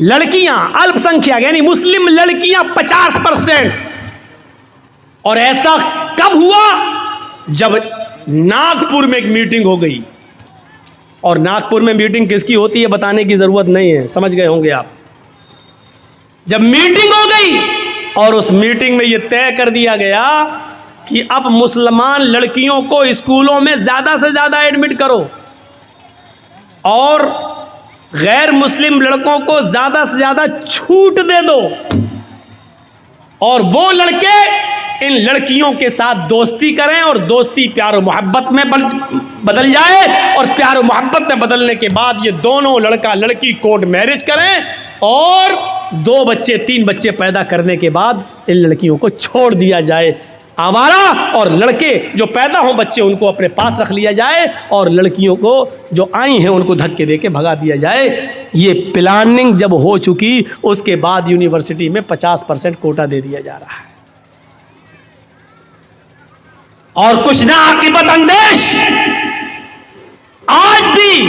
लड़कियां अल्पसंख्यक यानी मुस्लिम लड़कियां 50%। और ऐसा कब हुआ? जब नागपुर में एक मीटिंग हो गई। और नागपुर में मीटिंग किसकी होती है बताने की जरूरत नहीं है, समझ गए होंगे आप। जब मीटिंग हो गई और उस मीटिंग में यह तय कर दिया गया कि अब मुसलमान लड़कियों को स्कूलों में ज्यादा से ज्यादा एडमिट करो और गैर मुस्लिम लड़कों को ज्यादा से ज्यादा छूट दे दो, और वो लड़के इन लड़कियों के साथ दोस्ती करें और दोस्ती प्यार और मोहब्बत में बदल जाए, और प्यार और मोहब्बत में बदलने के बाद ये दोनों लड़का लड़की कोर्ट मैरिज करें और 2 बच्चे 3 बच्चे पैदा करने के बाद इन लड़कियों को छोड़ दिया जाए आवारा, और लड़के जो पैदा हों बच्चे उनको अपने पास रख लिया जाए, और लड़कियों को जो आई हैं उनको धक्के देके भगा दिया जाए। ये प्लानिंग जब हो चुकी उसके बाद यूनिवर्सिटी में 50% कोटा दे दिया जा रहा है। और कुछ ना आकिबत अंदेश आज भी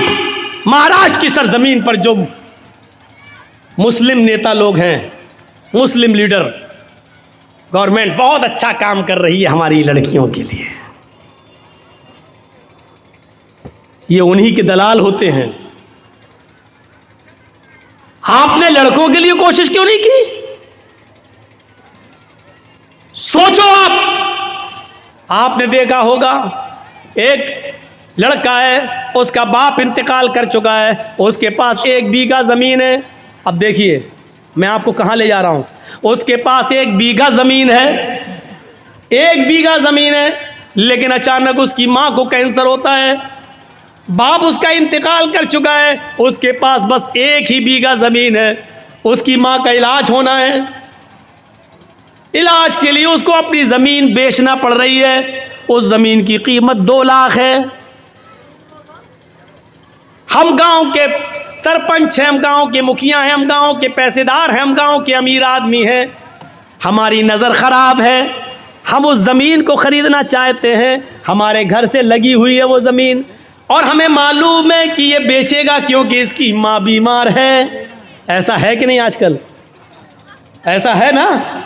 महाराष्ट्र की सरजमीन पर जो मुस्लिम नेता लोग हैं, मुस्लिम लीडर, गवर्नमेंट बहुत अच्छा काम कर रही है हमारी लड़कियों के लिए। ये उन्हीं के दलाल होते हैं। आपने लड़कों के लिए कोशिश क्यों नहीं की? सोचो आपने देखा होगा एक लड़का है, उसका बाप इंतकाल कर चुका है, उसके पास 1 बीघा जमीन है। अब देखिए मैं आपको कहां ले जा रहा हूं। उसके पास 1 बीघा जमीन है, 1 बीघा जमीन है, लेकिन अचानक उसकी मां को कैंसर होता है, बाप उसका इंतकाल कर चुका है, उसके पास बस 1 ही बीघा जमीन है, उसकी मां का इलाज होना है, इलाज के लिए उसको अपनी जमीन बेचना पड़ रही है। उस जमीन की कीमत 2 लाख है। हम गांव के सरपंच हैं, हम गांव के मुखिया हैं, हम गांव के पैसेदार हैं, हम गांव के अमीर आदमी हैं, हमारी नज़र ख़राब है, हम उस ज़मीन को ख़रीदना चाहते हैं, हमारे घर से लगी हुई है वो ज़मीन, और हमें मालूम है कि ये बेचेगा क्योंकि इसकी माँ बीमार है। ऐसा है कि नहीं आजकल? ऐसा है ना?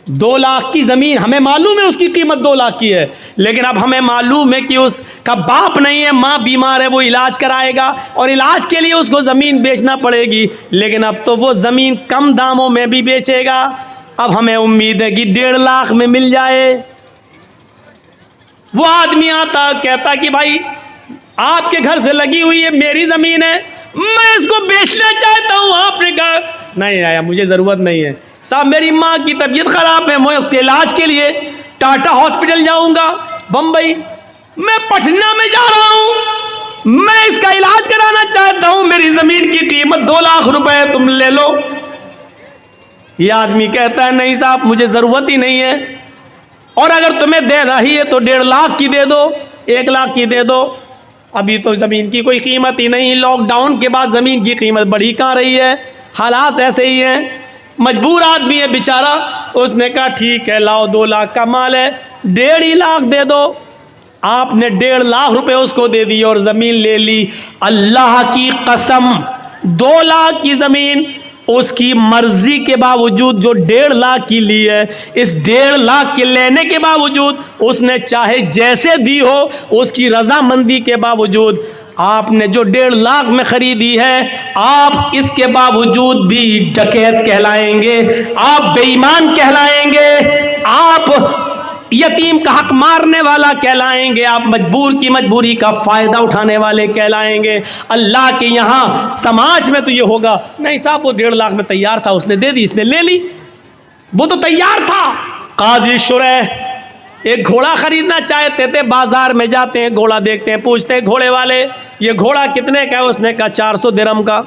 2 लाख की ज़मीन, हमें मालूम है उसकी कीमत 2 लाख की है, लेकिन अब हमें मालूम है कि उसका बाप नहीं है, माँ बीमार है, वो इलाज कराएगा और इलाज के लिए उसको ज़मीन बेचना पड़ेगी, लेकिन अब तो वो ज़मीन कम दामों में भी बेचेगा। अब हमें उम्मीद है कि 1.5 लाख में मिल जाए। वो आदमी आता कहता कि भाई आपके घर से लगी हुई है, मेरी ज़मीन है, मैं इसको बेचना चाहता हूँ। आपने कहा नहीं आया, मुझे ज़रूरत नहीं है साहब, मेरी माँ की तबीयत ख़राब है, मैं उसके इलाज के लिए टाटा हॉस्पिटल जाऊँगा, बम्बई, मैं पटना में जा रहा हूँ, मैं इसका इलाज कराना चाहता हूँ, मेरी ज़मीन की कीमत 2 लाख रुपए, तुम ले लो। ये आदमी कहता है नहीं साहब, मुझे ज़रूरत ही नहीं है, और अगर तुम्हें देना ही है तो 1.5 लाख की दे दो, 1 लाख की दे दो। अभी तो ज़मीन की कोई कीमत ही नहीं, लॉकडाउन के बाद ज़मीन की कीमत बढ़ी कहाँ रही है, हालात ऐसे ही हैं, मजबूर आदमी है बेचारा। उसने कहा ठीक है, लाओ 2 लाख का माल है, 1.5 लाख दे दो। आपने 1.5 लाख रुपए उसको दे दिए और ज़मीन ले ली। अल्लाह की कसम, 2 लाख की ज़मीन उसकी मर्जी के बावजूद जो 1.5 लाख की ली है, इस 1.5 लाख के लेने के बावजूद उसने चाहे जैसे दी हो, उसकी रजामंदी के बावजूद आपने जो 1.5 लाख में खरीदी है, आप इसके बावजूद भी डकैत कहलाएंगे, आप बेईमान कहलाएंगे, आप यतीम का हक मारने वाला कहलाएंगे, आप मजबूर की मजबूरी का फ़ायदा उठाने वाले कहलाएंगे। अल्लाह के यहाँ समाज में तो ये होगा नहीं साहब, वो 1.5 लाख में तैयार था, उसने दे दी, इसने ले ली, वो तो तैयार था। काजी शुरैह एक घोड़ा खरीदना चाहते थे, बाजार में जाते हैं, घोड़ा देखते हैं, पूछते हैं घोड़े वाले ये घोड़ा कितने का है? उसने कहा 400 दिरहम का।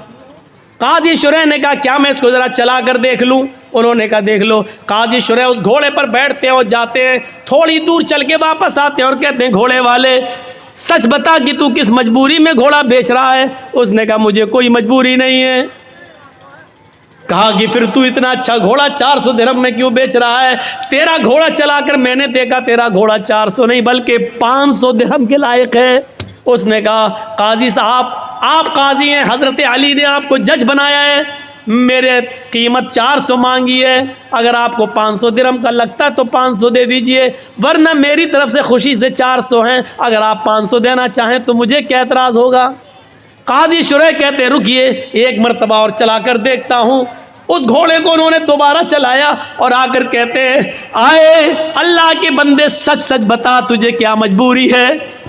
काजी शुरैह ने कहा क्या मैं इसको ज़रा चला कर देख लूँ? उन्होंने कहा देख लो। काजी शुरैह उस घोड़े पर बैठते हैं और जाते हैं, थोड़ी दूर चल के वापस आते हैं और कहते हैं घोड़े वाले सच बता कि तू किस मजबूरी में घोड़ा बेच रहा है। उसने कहा मुझे कोई मजबूरी नहीं है। कहा कि फिर तू इतना अच्छा घोड़ा 400 दिरहम में क्यों बेच रहा है? तेरा घोड़ा चलाकर मैंने देखा तेरा घोड़ा 400 नहीं बल्कि 500 दिरहम के लायक है। उसने कहा काजी साहब, आप काजी हैं, हजरत अली ने आपको जज बनाया है, मेरे कीमत 400 मांगी है, अगर आपको 500 दिरहम का लगता है तो 500 दे दीजिए, वरना मेरी तरफ से खुशी से 400 हैं, अगर आप 500 देना चाहें तो मुझे क्या एतराज़ होगा। काजी शुरैह कहते रुकिए, एक मरतबा और चलाकर देखता हूँ। उस घोड़े को उन्होंने दोबारा चलाया और आकर कहते हैं आए अल्लाह के बंदे, सच सच बता तुझे क्या मजबूरी है?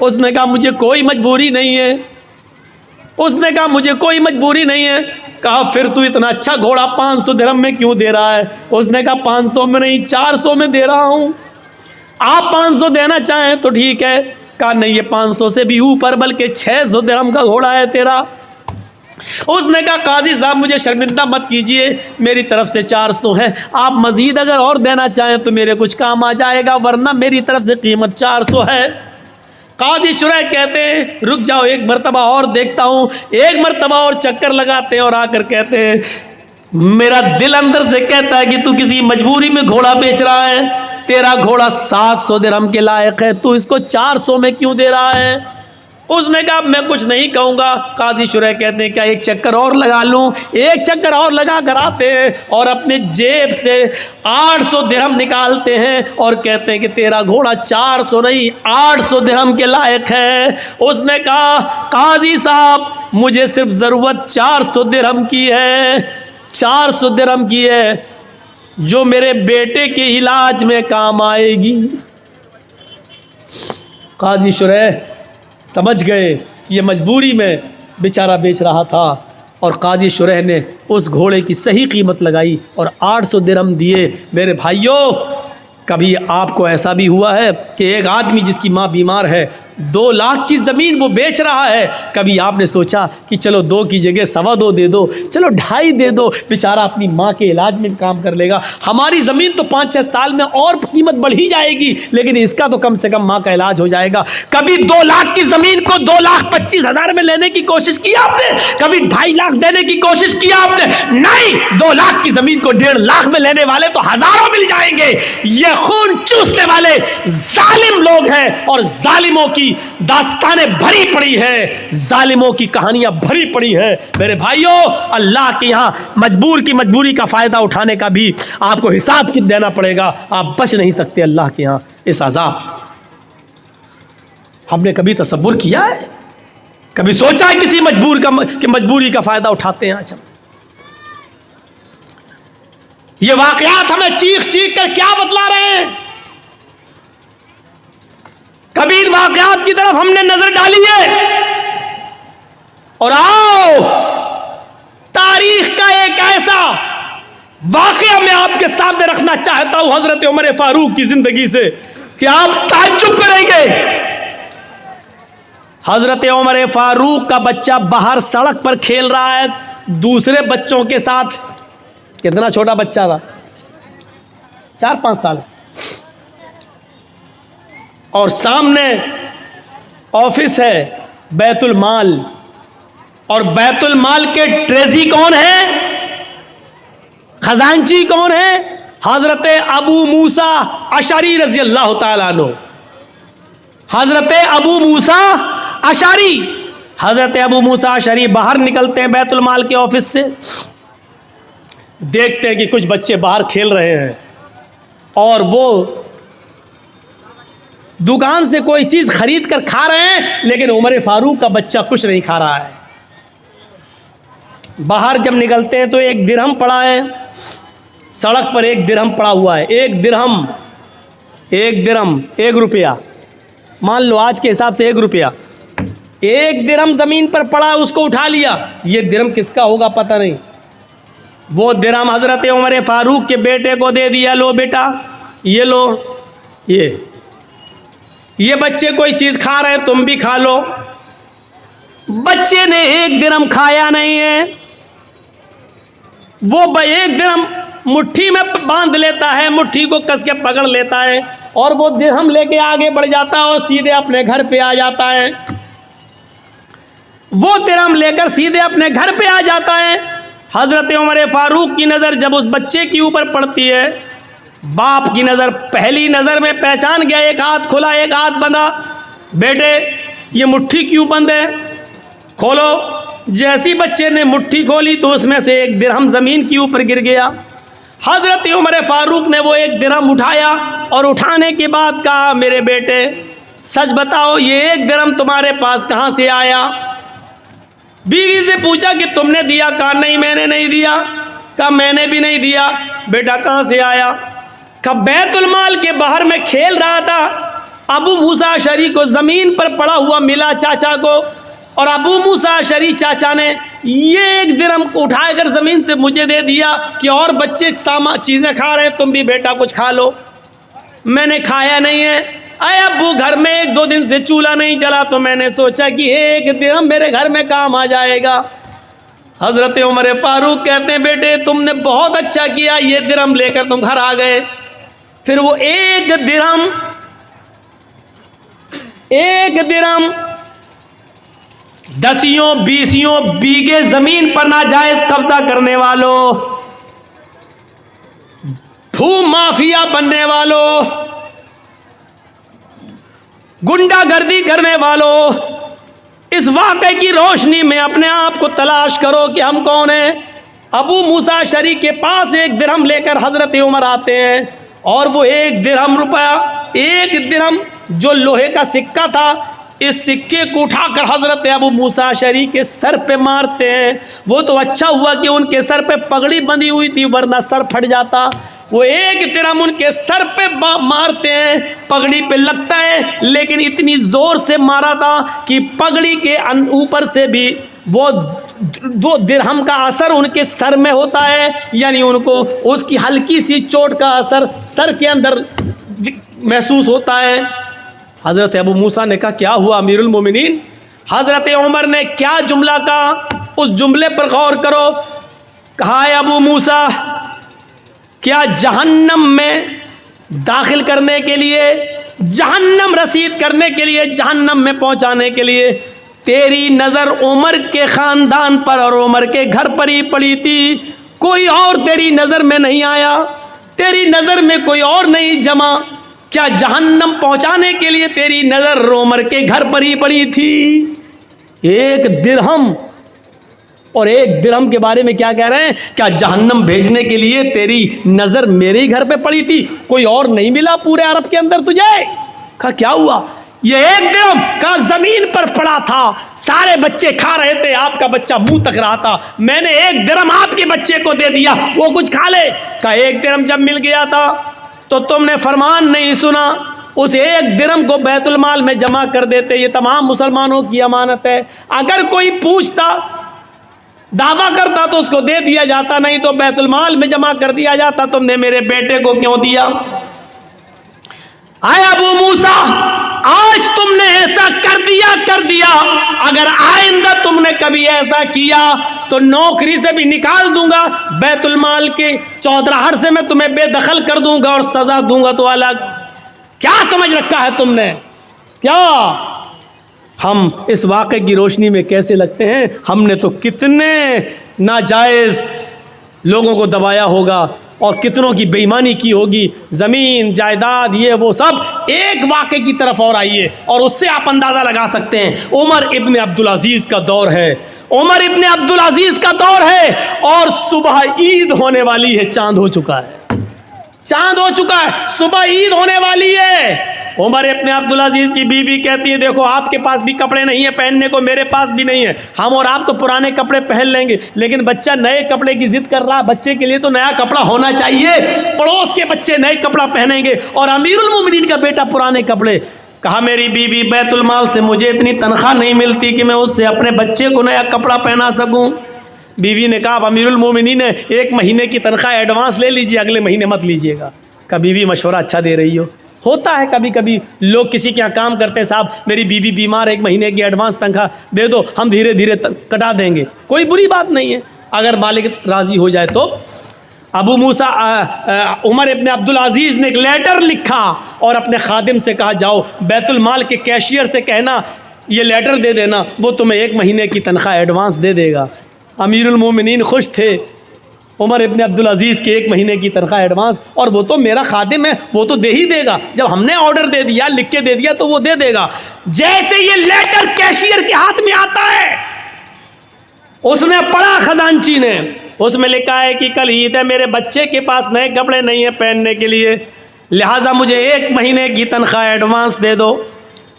उसने कहा मुझे कोई मजबूरी नहीं है। उसने कहा मुझे कोई मजबूरी नहीं है। कहा फिर तू इतना अच्छा घोड़ा 500 दिरहम में क्यों दे रहा है? उसने कहा 500 में नहीं 400 में दे रहा हूँ, आप 500 देना चाहें तो ठीक है। कहा नहीं, ये 500 से भी ऊपर बल्कि 600 दिरहम का घोड़ा है तेरा। उसने कहा काजी साहब मुझे शर्मिंदा मत कीजिए, मेरी तरफ से 400 है, आप मजीद अगर और देना चाहें तो मेरे कुछ काम आ जाएगा, वरना मेरी तरफ से कीमत 400 है। काजी शुरैह कहते हैं रुक जाओ, एक मरतबा और देखता हूँ। एक मरतबा और चक्कर लगाते हैं और आकर कहते हैं मेरा दिल अंदर से कहता है कि तू किसी मजबूरी में घोड़ा बेच रहा है, तेरा घोड़ा 700 दिरहम के लायक है, तू इसको 400 में क्यों दे रहा है? उसने कहा मैं कुछ नहीं कहूँगा। काजी शुरैह कहते हैं क्या एक चक्कर और लगा लूँ? एक चक्कर और लगा कर आते हैं और अपने जेब से 800 दिरहम निकालते हैं और कहते हैं कि तेरा घोड़ा 400 नहीं 800 दिरहम के लायक है। उसने कहा काजी साहब मुझे सिर्फ ज़रूरत 400 दिरहम की है, 400 दिरहम की है, जो मेरे बेटे के इलाज में काम आएगी। काजी शुरैह समझ गए ये मजबूरी में बेचारा बेच रहा था और काजी शुरैह ने उस घोड़े की सही कीमत लगाई और 800 दिरहम दिए। मेरे भाइयों, कभी आपको ऐसा भी हुआ है कि एक आदमी जिसकी माँ बीमार है 2 लाख की ज़मीन वो बेच रहा है, कभी आपने सोचा कि चलो 2 की जगह 2.25 दे दो, चलो 2.5 दे दो, बेचारा अपनी माँ के इलाज में काम कर लेगा, हमारी ज़मीन तो 5-6 साल में और कीमत बढ़ ही जाएगी, लेकिन इसका तो कम से कम माँ का इलाज हो जाएगा। कभी 2 लाख की ज़मीन को 2,25,000 में लेने की कोशिश की आपने? कभी 2.5 लाख देने की कोशिश की आपने? नहीं, 2 लाख की ज़मीन को 1.5 लाख में लेने वाले तो हज़ारों मिल जाएंगे। ये खून चूसने वाले जालिम लोग हैं और जालिमों की दास्तानें भरी पड़ी है, जालिमों की कहानियां भरी पड़ी है। मेरे भाइयों, अल्लाह के यहां मजबूर की मजबूरी का फायदा उठाने का भी आपको हिसाब देना पड़ेगा, आप बच नहीं सकते अल्लाह के यहां इस अजाब से। हमने कभी तसव्वुर किया है, कभी सोचा है किसी मजबूरी का फायदा उठाते हैं? अच्छा, ये वाकयात हमें चीख चीख कर क्या बतला रहे हैं? कभी इन वाकयात की तरफ हमने नजर डाली है? और आओ तारीख का एक ऐसा वाकया मैं आपके सामने रखना चाहता हूं हजरत उमर फारूक की जिंदगी से कि आप ताज्जुब करेंगे। हजरत उमर फारूक का बच्चा बाहर सड़क पर खेल रहा है दूसरे बच्चों के साथ। कितना छोटा बच्चा था, 4-5 साल, और सामने ऑफिस है बैतुल माल, और बैतुल माल के ट्रेजी कौन है, खजांची कौन है? हजरत अबू मूसा अशरी रजी अल्लाह तआला अन्हु। हजरत अबू मूसा अशरी, हजरत अबू मूसा अशरी बाहर निकलते हैं बैतुल माल के ऑफिस से, देखते हैं कि कुछ बच्चे बाहर खेल रहे हैं और वो दुकान से कोई चीज खरीद कर खा रहे हैं, लेकिन उमर फारूक का बच्चा कुछ नहीं खा रहा है। बाहर जब निकलते हैं तो 1 दिरहम पड़ा है सड़क पर, 1 दिरहम पड़ा हुआ है। 1 दिरहम 1 रुपया, मान लो आज के हिसाब से 1 रुपया। 1 दिरहम जमीन पर पड़ा, उसको उठा लिया। ये दिरहम किसका होगा पता नहीं, वो दिरहम हजरत उमर फारूक के बेटे को दे दिया, लो बेटा ये लो, ये बच्चे कोई चीज खा रहे हैं, तुम भी खा लो। बच्चे ने 1 दिरहम खाया नहीं है, वो 1 दिरहम मुट्ठी में बांध लेता है, मुट्ठी को कस के पकड़ लेता है और वो दिरहम लेके आगे बढ़ जाता है और सीधे अपने घर पे आ जाता है। वो दिरहम लेकर सीधे अपने घर पे आ जाता है। हजरत उमर फारूक की नज़र जब उस बच्चे के ऊपर पड़ती है, बाप की नज़र पहली नज़र में पहचान गया, एक हाथ खुला एक हाथ बंधा। बेटे ये मुट्ठी क्यों बंद है, खोलो। जैसी बच्चे ने मुट्ठी खोली तो उसमें से एक दिरहम ज़मीन के ऊपर गिर गया। हज़रत उमर फारूक ने वो एक दिरहम उठाया और उठाने के बाद कहा, मेरे बेटे सच बताओ ये एक दिरहम तुम्हारे पास कहाँ से आया। बीवी से पूछा कि तुमने दिया? कहा नहीं मैंने नहीं दिया। कहा मैंने भी नहीं दिया। बेटा कहाँ से आया? कहा बैतुल माल के बाहर में खेल रहा था, अबू मूसा अशरी को ज़मीन पर पड़ा हुआ मिला चाचा को, और अबू मूसा अशरी चाचा ने ये एक दिरहम उठाकर ज़मीन से मुझे दे दिया कि और बच्चे चीज़ें खा रहे हैं, तुम भी बेटा कुछ खा लो। मैंने खाया नहीं है। अरे अब्बू घर में 1-2 दिन से चूल्हा नहीं जला तो मैंने सोचा कि एक दिरहम मेरे घर में काम आ जाएगा। हज़रत उमर फारूक कहते हैं, बेटे तुमने बहुत अच्छा किया, ये दिरहम लेकर तुम घर आ गए। फिर वो एक दिरहम 10-20 बीघे जमीन पर नाजायज कब्जा करने वालों, भू माफिया बनने वालों, गुंडागर्दी करने वालों, इस वाक़े की रोशनी में अपने आप को तलाश करो कि हम कौन हैं। अबू मूसा अशरी के पास एक दिरहम लेकर हज़रत उमर आते हैं और वो एक दिरहम रुपया, एक दिरहम जो लोहे का सिक्का था, इस सिक्के को उठाकर हज़रत अबू मूसा अशरी के सर पे मारते हैं। वो तो अच्छा हुआ कि उनके सर पे पगड़ी बंधी हुई थी, वरना सर फट जाता। वो एक दिरहम उनके सर पे मारते हैं, पगड़ी पे लगता है, लेकिन इतनी ज़ोर से मारा था कि पगड़ी के ऊपर से भी वो 2 दिरहम का असर उनके सर में होता है, यानी उनको उसकी हल्की सी चोट का असर सर के अंदर महसूस होता है। हज़रत अबू मूसा ने कहा, क्या हुआ अमीरुल मोमिनीन? हज़रत उमर ने क्या जुमला कहा, उस जुमले पर गौर करो। कहा, अबू मूसा क्या जहन्नम में दाखिल करने के लिए, जहन्नम रसीद करने के लिए, जहन्नम में पहुंचाने के लिए तेरी नज़र उमर के ख़ानदान पर और उमर के घर पर ही पड़ी थी, कोई और तेरी नज़र में नहीं आया, तेरी नज़र में कोई और नहीं जमा? क्या जहन्नम पहुंचाने के लिए तेरी नज़र उमर के घर पर ही पड़ी थी? एक दिरहम, और एक दिरहम के बारे में क्या कह रहे हैं? क्या जहन्नम भेजने के लिए तेरी नज़र मेरे ही घर पे पड़ी थी, कोई और नहीं मिला पूरे अरब के अंदर तुझे? कहा क्या हुआ? ये एक दिरहम का ज़मीन पर पड़ा था, सारे बच्चे खा रहे थे, आपका बच्चा मुंह तक रहा था, मैंने एक दिरहम आपके बच्चे को दे दिया, वो कुछ खा ले। कहा एक दिरहम जब मिल गया था तो तुमने फरमान नहीं सुना, उस एक दिरहम को बैतुल माल में जमा कर देते, ये तमाम मुसलमानों की अमानत है। अगर कोई पूछता, दावा करता तो उसको दे दिया जाता, नहीं तो बैतुल माल में जमा कर दिया जाता। तुमने मेरे बेटे को क्यों दिया? आया अबू मूसा, आज तुमने ऐसा कर दिया, अगर आइंदा तुमने कभी ऐसा किया तो नौकरी से भी निकाल दूंगा, बैतुल माल के चौधराहट से मैं तुम्हें बेदखल कर दूंगा और सजा दूंगा तो अलग। क्या समझ रखा है तुमने? क्या हम इस वाक़े की रोशनी में कैसे लगते हैं? हमने तो कितने नाजायज़ लोगों को दबाया होगा और कितनों की बेईमानी की होगी, ज़मीन जायदाद ये वो सब। एक वाक़े की तरफ और आइए और उससे आप अंदाज़ा लगा सकते हैं। उमर इब्न अब्दुल अज़ीज़ का दौर है, उमर इब्न अब्दुल अज़ीज़ का दौर है और सुबह ईद होने वाली है, चांद हो चुका है, चांद हो चुका है, सुबह ईद होने वाली है। उमर इब्न अब्दुल अज़ीज़ की बीवी कहती है, देखो आपके पास भी कपड़े नहीं है पहनने को, मेरे पास भी नहीं है, हम और आप तो पुराने कपड़े पहन लेंगे, लेकिन बच्चा नए कपड़े की जिद कर रहा है, बच्चे के लिए तो नया कपड़ा होना चाहिए, पड़ोस के बच्चे नए कपड़ा पहनेंगे और अमीरुल मोमिनीन का बेटा पुराने कपड़े। कहा मेरी बीवी, बैतुल माल से मुझे इतनी तनख्वाह नहीं मिलती कि मैं उससे अपने बच्चे को नया कपड़ा पहना सकूं। बीवी ने कहा, अमीरुल मोमिनीन ने 1 महीने की तनख्वाह एडवांस ले लीजिए, अगले महीने मत लीजिएगा। कहा बीवी मशवरा अच्छा दे रही हो। होता है कभी कभी लोग किसी के यहाँ काम करते हैं, साहब मेरी बीवी बीमार, 1 महीने की एडवांस तनख्वाह दे दो, हम धीरे धीरे कटा देंगे, कोई बुरी बात नहीं है अगर मालिक राज़ी हो जाए तो। अबू मूसा उमर इब्न अब्दुल अजीज़ ने एक लेटर लिखा और अपने खादिम से कहा, जाओ बैतुल माल के कैशियर से कहना ये लेटर दे देना, वो तुम्हें 1 महीने की तनख्वाह एडवांस दे देगा। अमीरुल मोमिनीन खुश थे उमर इब्न अब्दुल अजीज़ के 1 महीने की तनख्वाह एडवांस, और वो तो मेरा खादिम है, वो तो दे ही देगा, जब हमने ऑर्डर दे दिया, लिख के दे दिया तो वो दे देगा। जैसे ये लेटर कैशियर के हाथ में आता है, उसने पढ़ा खजांची ने, उसमें लिखा है कि कल ईद है, मेरे बच्चे के पास नए कपड़े नहीं है पहनने के लिए, लिहाजा मुझे 1 महीने की तनख्वाह एडवांस दे दो,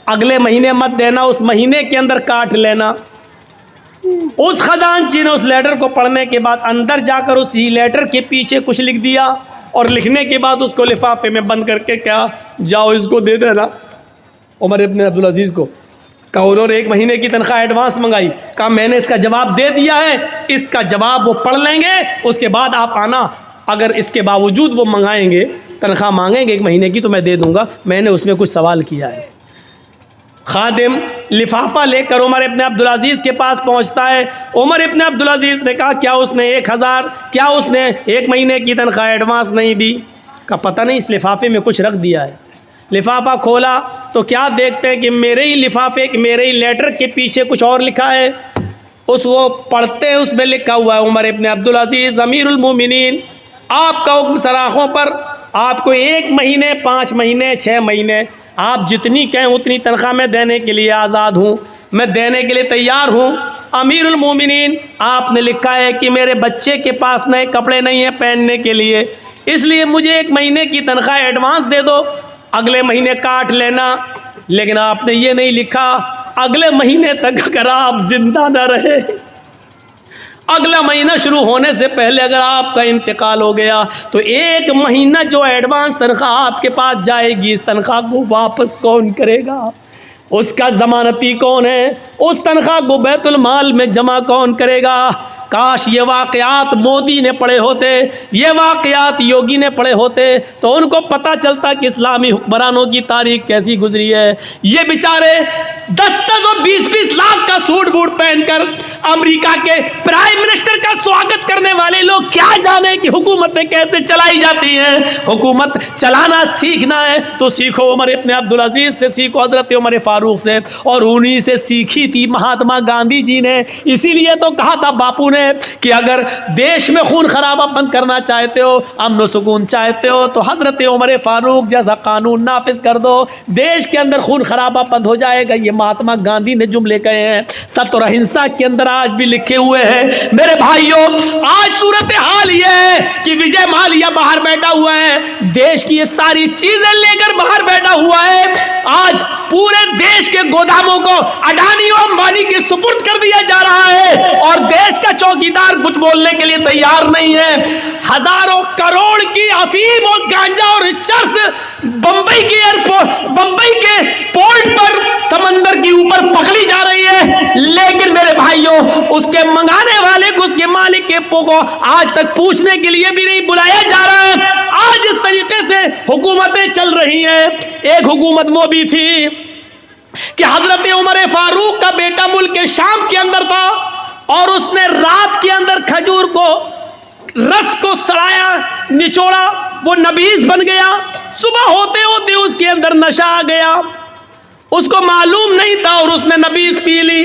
अगले महीने मत देना, उस महीने के अंदर काट लेना। उस खजांची ने उस लेटर को पढ़ने के बाद अंदर जाकर उसी लेटर के पीछे कुछ लिख दिया, और लिखने के बाद उसको लिफाफे में बंद करके क्या, जाओ इसको दे देना उमर इब्न अब्दुल अजीज़ को। कहा उन्होंने 1 महीने की तनख्वाह एडवांस मंगाई, कहा मैंने इसका जवाब दे दिया है, इसका जवाब वो पढ़ लेंगे, उसके बाद आप आना, अगर इसके बावजूद वो मंगाएंगे, तनख्वाह मांगेंगे 1 महीने की, तो मैं दे दूंगा, मैंने उसमें कुछ सवाल किया है। खादिम लिफाफा लेकर उमर इब्न अब्दुल अजीज़ के पास पहुंचता है। उमर इब्न अब्दुल अजीज़ ने कहा, क्या उसने 1000, क्या उसने 1 महीने की तनख्वाह एडवांस नहीं दी? का पता नहीं, इस लिफाफे में कुछ रख दिया है। लिफाफा खोला तो क्या देखते हैं कि मेरे ही लिफाफे, मेरे ही लेटर के पीछे कुछ और लिखा है। उसको पढ़ते हैं, उसमें लिखा हुआ है, उमर इब्न अब्दुल अजीज़ अमीरुल मोमिनीन, आपका हुक्म सराखों पर, आपको 1 महीने, 5 महीने, 6 महीने, आप जितनी कहें उतनी तनख्वाह मैं देने के लिए आज़ाद हूँ, मैं देने के लिए तैयार हूँ। अमीरुल मोमिनीन, आपने लिखा है कि मेरे बच्चे के पास नए कपड़े नहीं हैं पहनने के लिए, इसलिए मुझे 1 महीने की तनख्वाह एडवांस दे दो, अगले महीने काट लेना। लेकिन आपने ये नहीं लिखा, अगले महीने तक अगर आप जिंदा न रहे, अगला महीना शुरू होने से पहले अगर आपका इंतकाल हो गया, तो 1 महीना जो एडवांस तनख्वाह आपके पास जाएगी, इस तनख्वाह को वापस कौन करेगा? उसका ज़मानती कौन है? उस तनख्वाह को बैतुल माल में जमा कौन करेगा? काश ये वाक़यात मोदी ने पढ़े होते, ये वाक़यात योगी ने पढ़े होते, तो उनको पता चलता कि इस्लामी हुक्मरानों की तारीख कैसी गुजरी है। ये बेचारे 10-10 और 20-20 लाख का सूट बूट पहनकर अमेरिका के प्राइम मिनिस्टर का स्वागत करने वाले लोग क्या जाने कि हुकूमतें कैसे चलाई जाती हैं। हुकूमत चलाना सीखना है तो सीखो उमर इब्न अब्दुल अजीज़ से, सीखो हज़रत उमर फारूक से, और उन्हीं से सीखी थी महात्मा गांधी जी ने। इसीलिए तो कहा था बापू ने कि अगर देश में खून खराबा बंद करना चाहते हो, अमन सुकून चाहते हो, तो हज़रत उमर फारूक जैसा कानून नाफिज कर दो, देश के अंदर खून खराबा बंद हो जाएगा। ये महात्मा गांधी ने जुमले कहे हैं, सत्य और अहिंसा के अंदर आज भी लिखे हुए हैं। मेरे भाइयों, आज सूरत हाल ये है कि विजय माल्या बाहर बैठा हुआ है, देश की ये सारी चीजें लेकर बाहर बैठा हुआ है। आज पूरे देश के गोदामों को अडानी और अंबानी के सुपुर्द कर दिया जा रहा है, और देश का चौकीदार कुछ बोलने के लिए तैयार नहीं है। हजारों करोड़ की अफीम और गांजा और चर्स बंबई के एयरपोर्ट, बंबई के पोर्ट पर समंदर के ऊपर पकड़ी जा रही है, लेकिन मेरे भाइयों, उसके मंगाने वाले को, उसके मालिक के को आज तक पूछने के लिए भी नहीं बुलाया जा रहा है। आज इस तरीके से हुकूमतें चल रही हैं। एक हुकूमत वो भी थी कि हजरत उमर फारूक का बेटा मुल्क शाम के अंदर था, और उसने रात के अंदर खजूर को, रस को सड़ाया, निचोड़ा, वो नबीज बन गया। सुबह होते होते उसके अंदर नशा आ गया, उसको मालूम नहीं था, और उसने नबीज पी ली।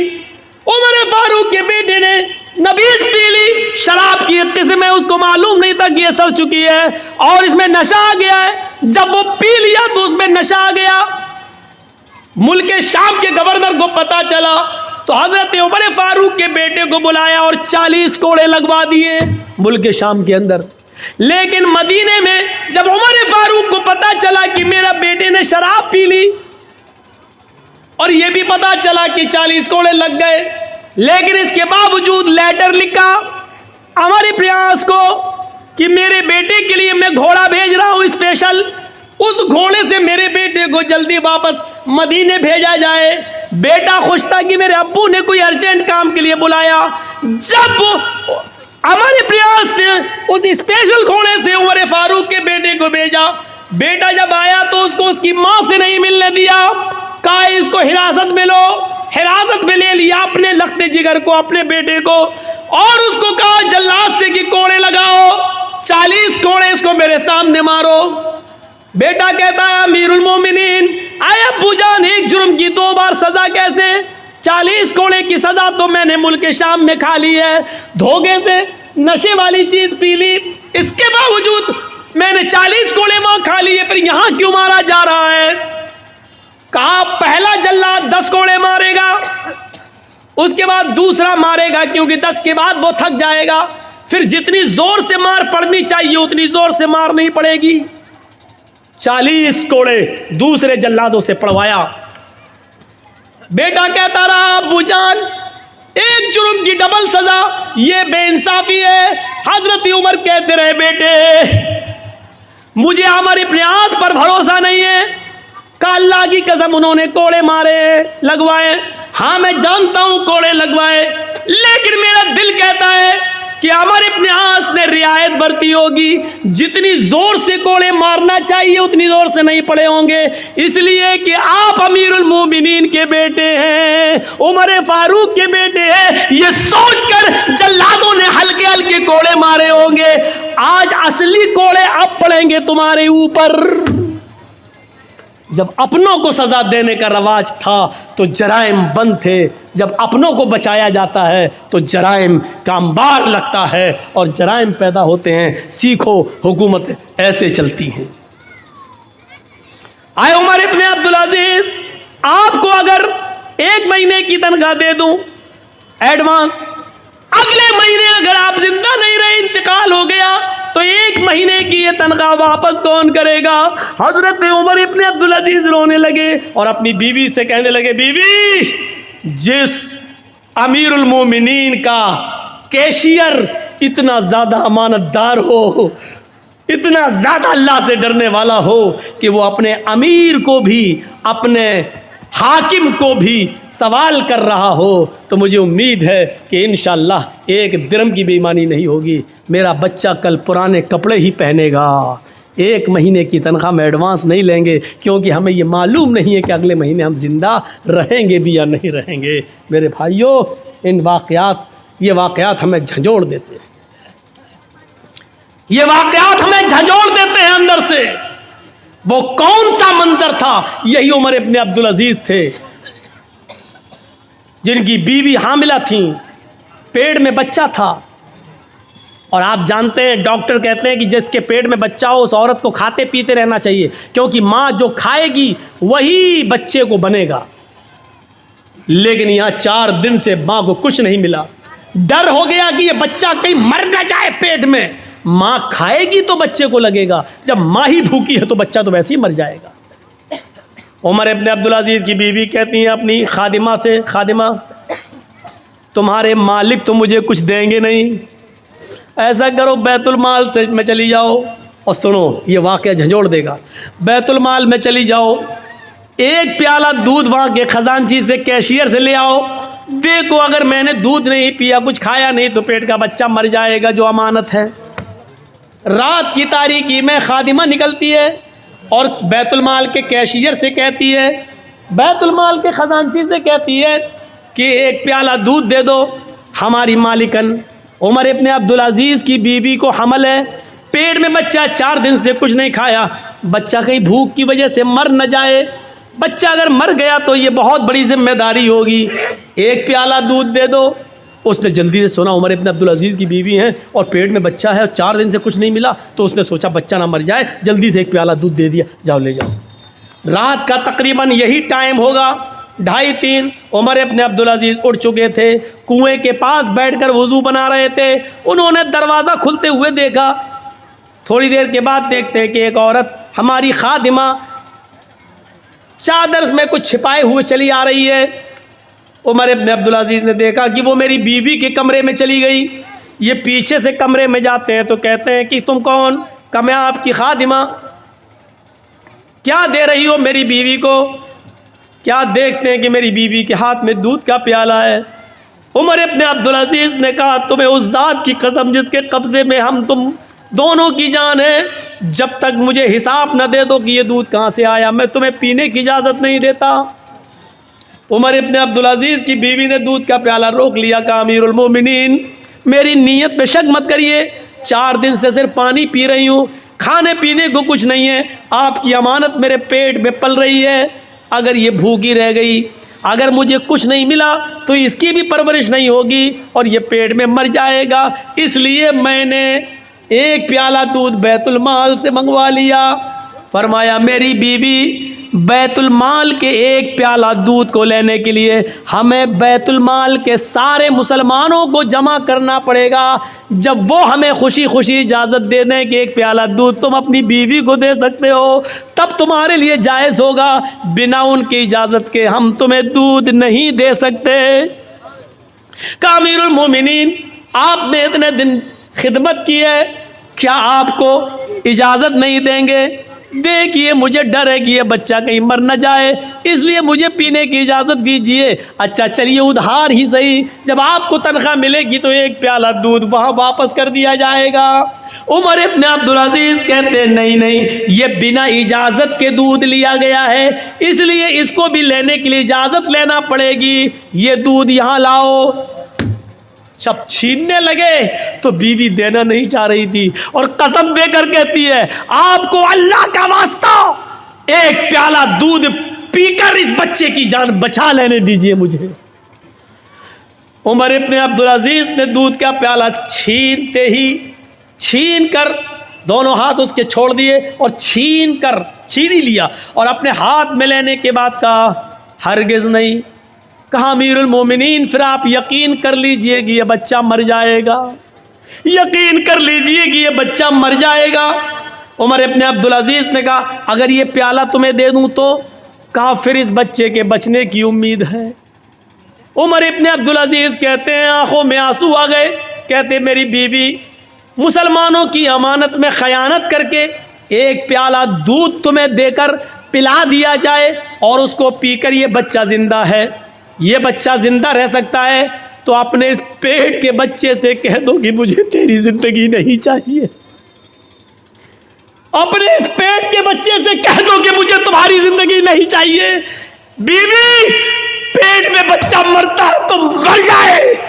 उमर फारूक के बेटे ने नबीज पी ली, शराब की एक किस्म है, उसको मालूम नहीं था कि ये सड़ चुकी है और इसमें नशा आ गया है। जब वो पी लिया तो उसमें नशा आ गया। मुल्क शाम के गवर्नर को पता चला तो हजरत उमर फारूक के बेटे को बुलाया और 40 कोड़े लगवा दिए मुल्क शाम के अंदर। लेकिन मदीने में जब उमर फारूक को पता चला कि मेरा बेटे ने शराब पी ली, और यह भी पता चला कि 40 कोड़े लग गए, लेकिन इसके बावजूद लेटर लिखा हमारे प्रयास को कि मेरे बेटे के लिए मैं घोड़ा भेज रहा हूं स्पेशल, उस घोड़े से मेरे बेटे को जल्दी वापस मदीने भेजा जाए। बेटा खुश था कि मेरे अब्बू ने कोई अर्जेंट काम के लिए बुलाया। जब हमारे प्रयास ने उस स्पेशल घोड़े से उमर फारूक के बेटे को भेजा, बेटा जब आया तो उसको उसकी मां से नहीं मिलने दिया, कहा इसको हिरासत में लो। हिरासत में ले लिया अपने लखते जिगर को, अपने बेटे को, और उसको कहा जल्लाद से कि कोड़े लगाओ। 40 मेरे सामने मारो। बेटा कहता है अमीरुल मोमिनीन, आए अब्बू जान, एक जुर्म की 2 बार सजा कैसे? 40 कोड़े की सजा तो मैंने मुल्क शाम में खा ली है, धोखे से नशे वाली चीज पी ली, इसके बावजूद मैंने 40 कोड़े वहां खा लिए, फिर यहां क्यों मारा जा रहा है? कहा पहला जल्लाद 10 कोड़े मारेगा, उसके बाद दूसरा मारेगा, क्योंकि 10 के बाद वो थक जाएगा, फिर जितनी जोर से मार पड़नी चाहिए उतनी जोर से मार नहीं पड़ेगी। 40 कोड़े दूसरे जल्लादों से पड़वाया। बेटा कहता रहा अब्बू जान, एक जुर्म की डबल सजा, ये बेइंसाफी है। हजरत उमर कहते रहे बेटे मुझे अमर इब्न आस पर भरोसा नहीं है, का अल्लाह की कसम उन्होंने कोड़े मारे लगवाए, हाँ मैं जानता हूं कोड़े लगवाए, लेकिन मेरा दिल कहता है कि अमर इब्न आस ने रियायत बरती होगी, जितनी जोर से कोड़े मारना चाहिए उतनी जोर से नहीं पड़े होंगे, इसलिए कि आप अमीरुल मोमिनीन के बेटे हैं, उमर फारूक के बेटे हैं, ये सोचकर जल्लादों ने हल्के हल्के कोड़े मारे होंगे। आज असली कोड़े अब पड़ेंगे तुम्हारे ऊपर। जब अपनों को सजा देने का रवाज था तो जराइम बंद थे, जब अपनों को बचाया जाता है तो जराइम का अंबार लगता है और जराइम पैदा होते हैं। सीखो, हुकूमत ऐसे चलती हैं। आए उमर इब्न अब्दुल अजीज, आपको अगर 1 महीने की तनख्वाह दे दूं एडवांस, अगले महीने अगर आप जिंदा नहीं रहे, इंतकाल हो गया, तो 1 महीने की ये तनख्वाह वापस कौन करेगा? हजरत उमर इब्न अब्दुल अजीज रोने लगे और अपनी बीवी से कहने लगे, बीवी, जिस अमीरुल मोमिनीन का कैशियर इतना ज्यादा अमानतदार हो, इतना ज्यादा अल्लाह से डरने वाला हो कि वो अपने अमीर को भी, अपने हाकिम को भी सवाल कर रहा हो, तो मुझे उम्मीद है कि इंशाअल्लाह 1 दिरहम की बेईमानी नहीं होगी। मेरा बच्चा कल पुराने कपड़े ही पहनेगा। 1 महीने की तनख्वाह में एडवांस नहीं लेंगे, क्योंकि हमें ये मालूम नहीं है कि अगले महीने हम जिंदा रहेंगे भी या नहीं रहेंगे। मेरे भाइयों, ये वाक़यात हमें झंझोड़ देते हैं, ये वाक़यात हमें झंझोड़ देते हैं अंदर से। वो कौन सा मंजर था? यही उमर इब्न अब्दुल अजीज थे, जिनकी बीवी हामिला थी, पेट में बच्चा था, और आप जानते हैं डॉक्टर कहते हैं कि जिसके पेट में बच्चा हो उस औरत को खाते पीते रहना चाहिए, क्योंकि माँ जो खाएगी वही बच्चे को बनेगा। लेकिन यहाँ 4 दिन से माँ को कुछ नहीं मिला। डर हो गया कि ये बच्चा कहीं मर न जाए पेट में, माँ खाएगी तो बच्चे को लगेगा, जब माँ ही भूखी है तो बच्चा तो वैसे ही मर जाएगा। उमर इब्न अब्दुल अजीज की बीवी कहती हैं अपनी खादिमा से, खादिमा, तुम्हारे मालिक तो मुझे कुछ देंगे नहीं, ऐसा करो बैतुल माल से में चली जाओ, और सुनो ये वाक़या झंझोड़ देगा। बैतुल माल में चली जाओ, 1 प्याला दूध वहाँ के खजानची से, कैशियर से ले आओ, देखो अगर मैंने दूध नहीं पिया, कुछ खाया नहीं, तो पेट का बच्चा मर जाएगा जो अमानत है। रात की तारीकी में खादिमा निकलती है और बैतुल माल के कैशियर से कहती है, बैतुल माल के खजानची से कहती है कि 1 प्याला दूध दे दो। हमारी मालिकन उमर इब्न अब्दुल अजीज़ की बीवी को हमल है, पेट में बच्चा, 4 दिन से कुछ नहीं खाया, बच्चा कहीं भूख की वजह से मर न जाए। बच्चा अगर मर गया तो ये बहुत बड़ी जिम्मेदारी होगी, 1 प्याला दूध दे दो। उसने जल्दी से सुना उमर इब्न अब्दुल अजीज़ की बीवी हैं और पेट में बच्चा है और 4 दिन से कुछ नहीं मिला, तो उसने सोचा बच्चा ना मर जाए, जल्दी से 1 प्याला दूध दे दिया, जाओ ले जाओ। रात का तकरीबन यही टाइम होगा, 2:30। उमर इब्न अब्दुल अजीज़ उठ चुके थे, कुएं के पास बैठकर वज़ू बना रहे थे। उन्होंने दरवाज़ा खुलते हुए देखा। थोड़ी देर के बाद देखते हैं कि एक औरत, हमारी खादिमा, चादर में कुछ छिपाए हुए चली आ रही है। उमर इब्न अब्दुल अजीज़ ने देखा कि वो मेरी बीवी के कमरे में चली गई। ये पीछे से कमरे में जाते हैं तो कहते हैं कि तुम कौन? कहा मैं आपकी खादिमा। क्या दे रही हो मेरी बीवी को? क्या देखते हैं कि मेरी बीवी के हाथ में दूध का प्याला है। उमर इब्न अब्दुल अजीज़ ने कहा, तुम्हें उस ज़ात की कसम जिसके कब्ज़े में हम तुम दोनों की जान है, जब तक मुझे हिसाब न दे दो कि ये दूध कहाँ से आया, मैं तुम्हें पीने की इजाज़त नहीं देता। उमर इब्न अब्दुल अजीज़ की बीवी ने दूध का प्याला रोक लिया। कहा, अमीरुल मोमिनीन, मेरी नीयत पे शक मत करिए, 4 दिन से सिर्फ पानी पी रही हूँ, खाने पीने को कुछ नहीं है, आपकी अमानत मेरे पेट में पल रही है, अगर ये भूखी रह गई, अगर मुझे कुछ नहीं मिला तो इसकी भी परवरिश नहीं होगी और ये पेट में मर जाएगा, इसलिए मैंने एक प्याला दूध बैतुल माल से मंगवा लिया। फरमाया मेरी बीवी, बैतुल माल के एक प्याला दूध को लेने के लिए हमें बैतुल माल के सारे मुसलमानों को जमा करना पड़ेगा। जब वो हमें खुशी खुशी इजाज़त दे दें कि एक प्याला दूध तुम अपनी बीवी को दे सकते हो, तब तुम्हारे लिए जायज़ होगा, बिना उनकी इजाज़त के हम तुम्हें दूध नहीं दे सकते। का अमीरुल मोमिनीन, आपने इतने दिन खिदमत की है, क्या आपको इजाज़त नहीं देंगे? देखिए मुझे डर है कि ये बच्चा कहीं मर न जाए, इसलिए मुझे पीने की इजाज़त दीजिए। अच्छा चलिए उधार ही सही, जब आपको तनख्वाह मिलेगी तो एक प्याला दूध वहाँ वापस कर दिया जाएगा। उमर इब्न अब्दुल अजीज़ कहते नहीं नहीं, ये बिना इजाज़त के दूध लिया गया है, इसलिए इसको भी लेने के लिए इजाज़त लेना पड़ेगी। ये दूध यहाँ लाओ। जब छीनने लगे तो बीवी देना नहीं चाह रही थी और कसम देकर कहती है, आपको अल्लाह का वास्ता एक प्याला दूध पीकर इस बच्चे की जान बचा लेने दीजिए मुझे। उमर इब्न अब्दुल अजीज़ ने दूध का प्याला छीन कर दोनों हाथ उसके छोड़ दिए और छीन ही लिया और अपने हाथ में लेने के बाद कहा, हरगिज़ नहीं। कहा अमीरुल मोमिनीन, फिर आप यकीन कर लीजिए कि ये बच्चा मर जाएगा, यकीन कर लीजिए कि ये बच्चा मर जाएगा। उमर इब्न अब्दुल अजीज़ ने कहा, अगर ये प्याला तुम्हें दे दूं तो? कहा फिर इस बच्चे के बचने की उम्मीद है। उमर इब्न अब्दुल अजीज़ कहते हैं आंखों में आंसू आ गए, कहते मेरी बीवी, मुसलमानों की अमानत में खयानत करके एक प्याला दूध तुम्हें देकर पिला दिया जाए और उसको पीकर ये बच्चा जिंदा है, ये बच्चा जिंदा रह सकता है, तो अपने इस पेट के बच्चे से कह दो कि मुझे तेरी जिंदगी नहीं चाहिए। अपने इस पेट के बच्चे से कह दो कि मुझे तुम्हारी जिंदगी नहीं चाहिए। बीवी, पेट में बच्चा मरता है तो मर जाए,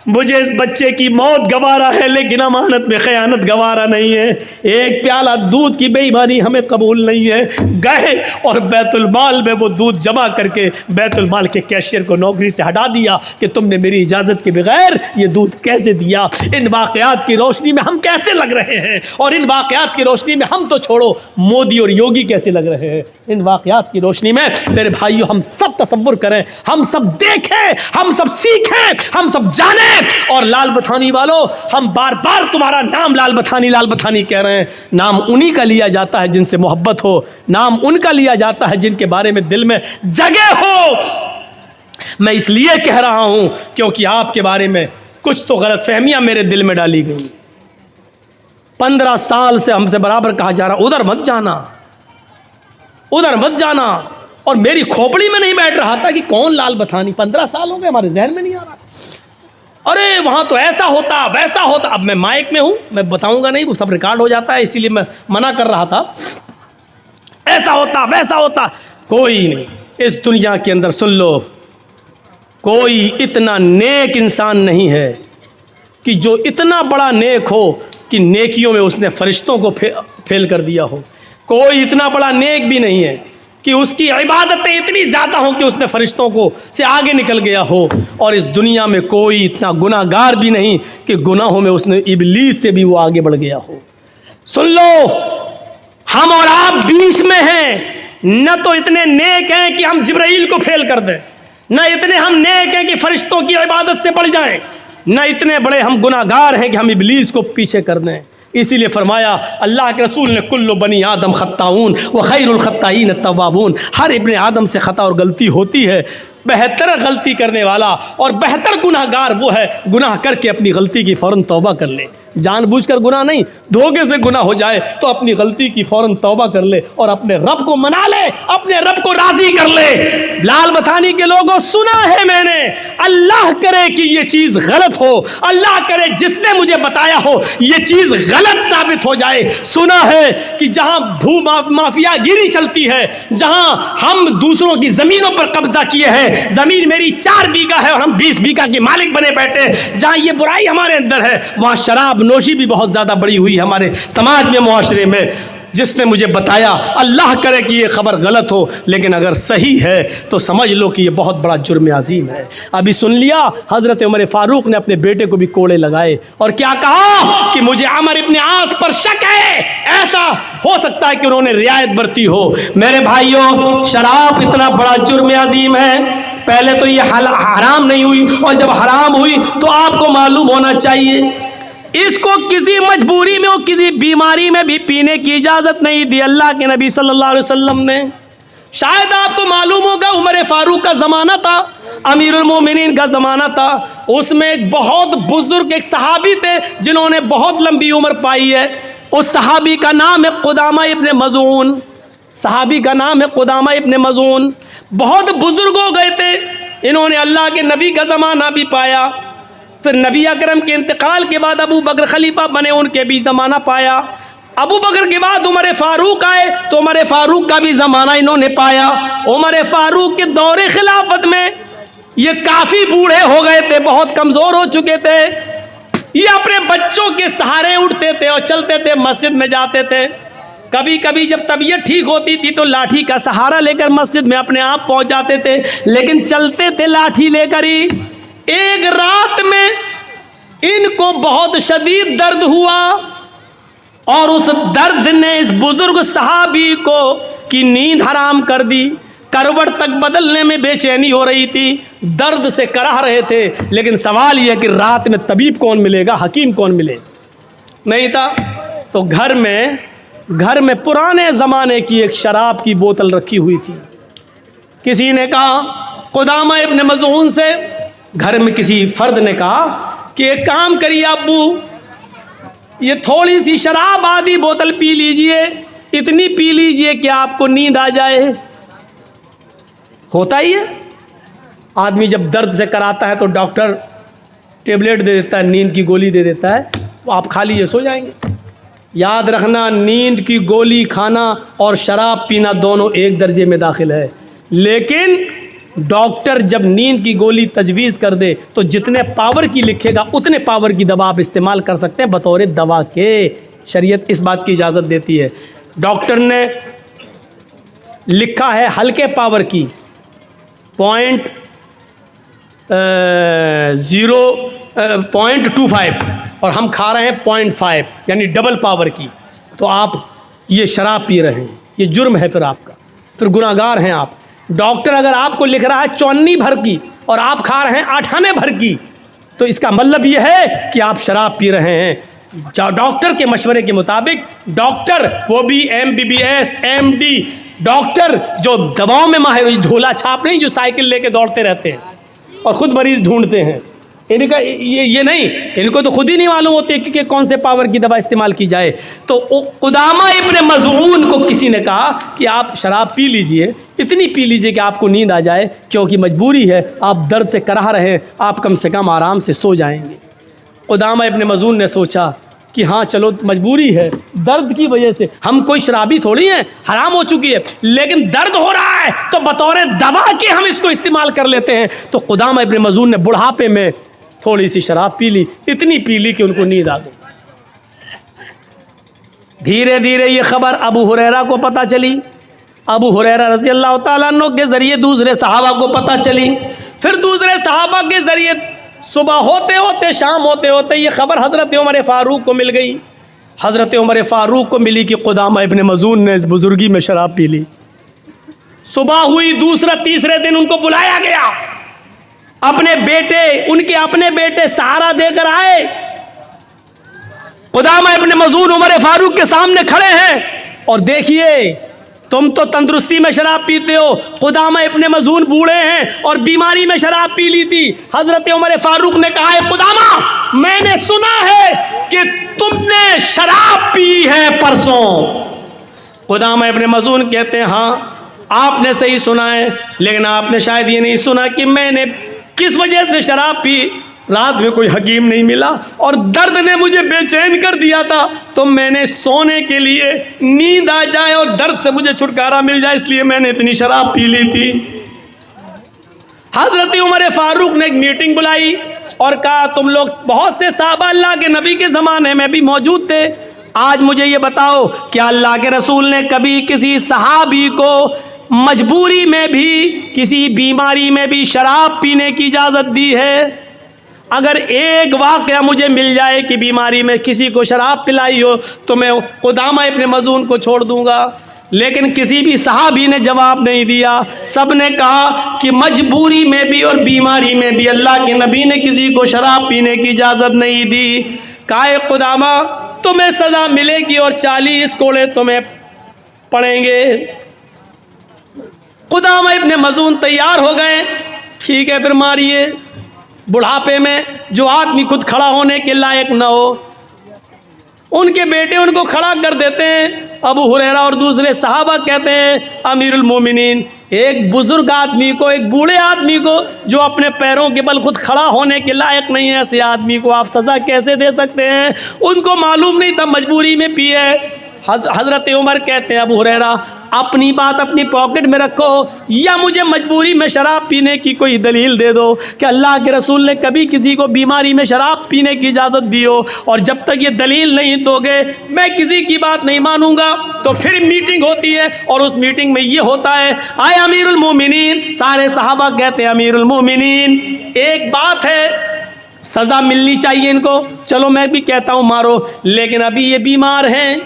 मुझे इस बच्चे की मौत गवारा है, लेकिन अमानत में खयानत गवारा नहीं है। एक प्याला दूध की बेईमानी हमें कबूल नहीं है। गए और बैतुल माल में वो दूध जमा करके बैतुल माल के कैशियर को नौकरी से हटा दिया कि तुमने मेरी इजाज़त के बगैर ये दूध कैसे दिया। इन वाक़यात की रोशनी में हम कैसे लग रहे हैं, और इन वाक़यात की रोशनी में हम तो छोड़ो मोदी और योगी कैसे लग रहे हैं। इन वाक़यात की रोशनी में मेरे भाइयों हम सब तसव्वुर करें, हम सब देखें, हम सब सीखें, हम सब जानें। और लाल बथानी वालों, हम बार बार तुम्हारा नाम लाल बथानी कह रहे हैं। नाम उन्हीं का लिया जाता है जिनसे मोहब्बत हो, नाम उनका लिया जाता है जिनके बारे में दिल में जगह हो। मैं इसलिए कह रहा हूं क्योंकि आपके बारे में कुछ तो गलतफहमियां मेरे दिल में डाली गई। 15 साल से हमसे बराबर कहा जा रहा, उधर मत जाना, उधर मत जाना, और मेरी खोपड़ी में नहीं बैठ रहा था कि कौन लाल बथानी। 15 साल हो गए, हमारे जहन में नहीं आ रहा। अरे वहाँ तो ऐसा होता वैसा होता। अब मैं माइक में हूँ, मैं बताऊँगा नहीं, वो सब रिकॉर्ड हो जाता है, इसीलिए मैं मना कर रहा था। ऐसा होता वैसा होता, कोई नहीं इस दुनिया के अंदर, सुन लो, कोई इतना नेक इंसान नहीं है कि जो इतना बड़ा नेक हो कि नेकियों में उसने फरिश्तों को फेल कर दिया हो। कोई इतना बड़ा नेक भी नहीं है कि उसकी इबादतें इतनी ज़्यादा हों कि उसने फरिश्तों को से आगे निकल गया हो। और इस दुनिया में कोई इतना गुनाहगार भी नहीं कि गुनाहों में उसने इबलीस से भी वो आगे बढ़ गया हो। सुन लो, हम और आप बीच में हैं। न तो इतने नेक हैं कि हम जिब्राइल को फेल कर दें, न इतने हम नेक हैं कि फरिश्तों की इबादत से बढ़ जाएं, न इतने बड़े हम गुनाहगार हैं कि हम इबलीस को पीछे कर दें। इसीलिए फरमाया अल्लाह के रसूल ने, कुल्लु बनी आदम खत्ताऊन व खैरुल खत्ताईन तव्वाबून। हर इब्ने आदम से खता और गलती होती है, बेहतर गलती करने वाला और बेहतर गुनाहगार वो है गुनाह करके अपनी गलती की फ़ौरन तौबा कर ले। जानबूझकर गुनाह नहीं, धोखे से गुनाह हो जाए तो अपनी गलती की फ़ौरन तौबा कर ले और अपने रब को मना ले, अपने रब को राज़ी कर ले। लाल बथानी के लोगों, सुना है मैंने, अल्लाह करे कि ये चीज़ गलत हो, अल्लाह करे जिसने मुझे बताया हो ये चीज़ गलत साबित हो जाए। सुना है कि जहाँ भू माफिया गिरी चलती है, जहाँ हम दूसरों की ज़मीनों पर कब्जा किए हैं, ज़मीन मेरी 4 बीघा है और हम 20 बीघा के मालिक बने बैठे, जहाँ ये बुराई हमारे अंदर है, वहाँ शराब शराबनोशी भी बहुत ज़्यादा बड़ी हुई हमारे समाज में, मुआशरे में। जिसने मुझे बताया, अल्लाह करे कि ये ख़बर गलत हो, लेकिन अगर सही है तो समझ लो कि ये बहुत बड़ा जुर्म अजीम है। अभी सुन लिया, हज़रत उमर फ़ारूक ने अपने बेटे को भी कोड़े लगाए और क्या कहा कि मुझे अमर इब्न आस पर शक है, ऐसा हो सकता है कि उन्होंने रियायत बरती हो। मेरे भाइयों, शराब इतना बड़ा जुर्म अजीम है। पहले तो ये हराम नहीं हुई, और जब हराम हुई तो आपको मालूम होना चाहिए इसको किसी मजबूरी में और किसी बीमारी में भी पीने की इजाज़त नहीं दी अल्लाह के नबी सल्लल्लाहु अलैहि वसल्लम ने। शायद आपको मालूम होगा, उमर फ़ारूक का ज़माना था, अमीरुल मोमिनीन का ज़माना था। उसमें एक बहुत बुज़ुर्ग एक सहाबी थे जिन्होंने बहुत लंबी उम्र पाई है। उस सहाबी का नाम है क़ुदामा इब्न मज़ून। सहाबी का नाम है क़ुदामा इब्न मज़ून। बहुत बुज़ुर्ग हो गए थे, इन्होंने अल्लाह के नबी का ज़माना भी पाया। फिर नबी अकरम के इंतकाल के बाद अबू बकर खलीफा बने, उनके भी ज़माना पाया। अबू बकर के बाद उमर फ़ारूक आए तो उमर फ़ारूक का भी ज़माना इन्होंने पाया। उमर फ़ारूक के दौरे खिलाफत में ये काफ़ी बूढ़े हो गए थे, बहुत कमज़ोर हो चुके थे। ये अपने बच्चों के सहारे उठते थे और चलते थे, मस्जिद में जाते थे। कभी कभी जब तबीयत ठीक होती थी तो लाठी का सहारा लेकर मस्जिद में अपने आप पहुँच जाते थे, लेकिन चलते थे लाठी लेकर ही। एक रात में इनको बहुत शदीद दर्द हुआ और उस दर्द ने इस बुजुर्ग सहाबी को की नींद हराम कर दी। करवट तक बदलने में बेचैनी हो रही थी, दर्द से कराह रहे थे। लेकिन सवाल यह कि रात में तबीब कौन मिलेगा, हकीम कौन मिले, नहीं था। तो घर में पुराने ज़माने की एक शराब की बोतल रखी हुई थी। किसी ने कहा, क़ुदामा इब्न मज़ून से, घर में किसी फ़र्द ने कहा कि एक काम करिए अब्बू, ये थोड़ी सी शराब आधी बोतल पी लीजिए, इतनी पी लीजिए कि आपको नींद आ जाए। होता ही है, आदमी जब दर्द से कराता है तो डॉक्टर टेबलेट दे देता है, नींद की गोली दे देता है, वो आप खा लीजिए, सो जाएंगे। याद रखना, नींद की गोली खाना और शराब पीना दोनों एक दर्जे में दाखिल है। लेकिन डॉक्टर जब नींद की गोली तजवीज़ कर दे तो जितने पावर की लिखेगा उतने पावर की दवा आप इस्तेमाल कर सकते हैं बतौर दवा के। शरीयत इस बात की इजाज़त देती है। डॉक्टर ने लिखा है हल्के पावर की 0.25 और हम खा रहे हैं 0.5, यानी डबल पावर की। तो आप ये शराब पी रहे हैं, ये जुर्म है, फिर आपका, फिर गुनाहगार हैं आप। डॉक्टर अगर आपको लिख रहा है 54 भर की और आप खा रहे हैं 98 भर की, तो इसका मतलब यह है कि आप शराब पी रहे हैं। डॉक्टर के मशवरे के मुताबिक, डॉक्टर वो भी MBBS MD डॉक्टर जो दवाओं में माहिर, झोला छाप नहीं जो साइकिल लेके दौड़ते रहते हैं और ख़ुद मरीज़ ढूंढते हैं, इनका ये नहीं, इनको तो खुद ही नहीं मालूम होती कि कौन से पावर की दवा इस्तेमाल की जाए। तो क़ुदामा इब्न मज़ऊन को किसी ने कहा कि आप शराब पी लीजिए, इतनी पी लीजिए कि आपको नींद आ जाए, क्योंकि मजबूरी है, आप दर्द से कराह रहे हैं, आप कम से कम आराम से सो जाएंगे। क़ुदामा इब्न मज़ऊन ने सोचा कि हाँ चलो, मजबूरी है, दर्द की वजह से, हम कोई शराबी थोड़ी हैं, हराम हो चुकी है, लेकिन दर्द हो रहा है तो बतौर दवा के हम इसको इस्तेमाल कर लेते हैं। तो क़ुदामा इब्न मज़ऊन ने बुढ़ापे में थोड़ी सी शराब पी ली, इतनी पी ली कि उनको नींद आ गई। धीरे धीरे ये खबर अबू हुरैरा को पता चली, अबू हुरैरा रज़ी अल्लाह तआला अन्हु के ज़रिए दूसरे सहाबा को पता चली, फिर दूसरे सहाबा के ज़रिए सुबह होते होते शाम होते होते ये खबर हज़रत उमर फ़ारूक को मिल गई। हज़रत उमर फ़ारूक को मिली कि क़ुदामा इब्न मज़ऊन ने इस बुज़ुर्गी में शराब पी ली। सुबह हुई, दूसरा तीसरे दिन उनको बुलाया गया, अपने बेटे, उनके अपने बेटे सहारा देकर आए। क़ुदामा इब्न मज़ऊन उमर फ़ारूक के सामने खड़े हैं और देखिए, तुम तो तंदुरुस्ती में शराब पीते हो, क़ुदामा इब्न मज़ऊन बूढ़े हैं और बीमारी में शराब पी ली थी। हज़रत उमर फ़ारूक ने कहा है, क़ुदामा मैंने सुना है कि तुमने शराब पी है परसों। क़ुदामा इब्न मज़ऊन कहते हैं, हाँ आपने सही सुना है, लेकिन आपने शायद ये नहीं सुना कि मैंने किस वजह से शराब पी। रात में कोई हकीम नहीं मिला और दर्द ने मुझे बेचैन कर दिया था, तो मैंने सोने के लिए, नींद आ जाए और दर्द से मुझे छुटकारा मिल जाए, इसलिए मैंने इतनी शराब पी ली थी। हज़रत उमर फ़ारूक ने एक मीटिंग बुलाई और कहा तुम लोग बहुत से साहबा अल्लाह के नबी के ज़माने में भी मौजूद थे, आज मुझे ये बताओ क्या अल्लाह के रसूल ने कभी किसी सहाबी को मजबूरी में भी, किसी बीमारी में भी शराब पीने की इजाज़त दी है? अगर एक वाक़या मुझे मिल जाए कि बीमारी में किसी को शराब पिलाई हो तो मैं कुदामा इब्न मज़ून को छोड़ दूंगा, लेकिन किसी भी सहाबी ने जवाब नहीं दिया। सब ने कहा कि मजबूरी में भी और बीमारी में भी अल्लाह के नबी ने किसी को शराब पीने की इजाज़त नहीं दी। कहा कुदामा तुम्हें सज़ा मिलेगी और 40 कोड़े तुम्हें पड़ेंगे। कुदामा इब्न मज़ून तैयार हो गए, ठीक है फिर मारिए। बुढ़ापे में जो आदमी खुद खड़ा होने के लायक न हो, उनके बेटे उनको खड़ा कर देते हैं। अबू हुरैरा और दूसरे सहाबा कहते हैं अमीरुल मोमिनीन, एक बुजुर्ग आदमी को, एक बूढ़े आदमी को जो अपने पैरों के बल खुद खड़ा होने के लायक नहीं है, ऐसे आदमी को आप सज़ा कैसे दे सकते हैं? उनको मालूम नहीं था मजबूरी में पिए। हज़रत उमर कहते हैं अबू हुरैरा अपनी बात अपनी पॉकेट में रखो, या मुझे मजबूरी में शराब पीने की कोई दलील दे दो कि अल्लाह के रसूल ने कभी किसी को बीमारी में शराब पीने की इजाज़त दी हो, और जब तक ये दलील नहीं दोगे मैं किसी की बात नहीं मानूंगा। तो फिर मीटिंग होती है और उस मीटिंग में ये होता है, आए अमीरुल मोमिनीन, सारे सहाबा कहते हैं अमीरुल मोमिनीन एक बात है, सज़ा मिलनी चाहिए इनको, चलो मैं भी कहता हूँ मारो, लेकिन अभी ये बीमार हैं,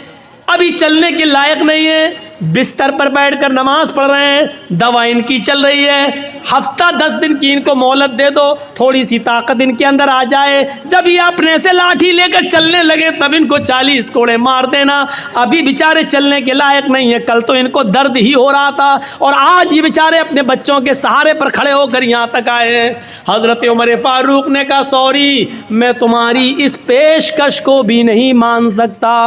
अभी चलने के लायक नहीं है, बिस्तर पर बैठकर नमाज पढ़ रहे हैं, दवा इनकी चल रही है, हफ्ता 10 दिन की इनको मोहलत दे दो, थोड़ी सी ताकत इनके अंदर आ जाए, जब ये अपने से लाठी लेकर चलने लगे तब इनको 40 कोड़े मार देना। अभी बेचारे चलने के लायक नहीं है, कल तो इनको दर्द ही हो रहा था और आज ये बेचारे अपने बच्चों के सहारे पर खड़े होकर यहाँ तक आए हैं। हज़रत उमर फारूक ने कहा सॉरी, मैं तुम्हारी इस पेशकश को भी नहीं मान सकता।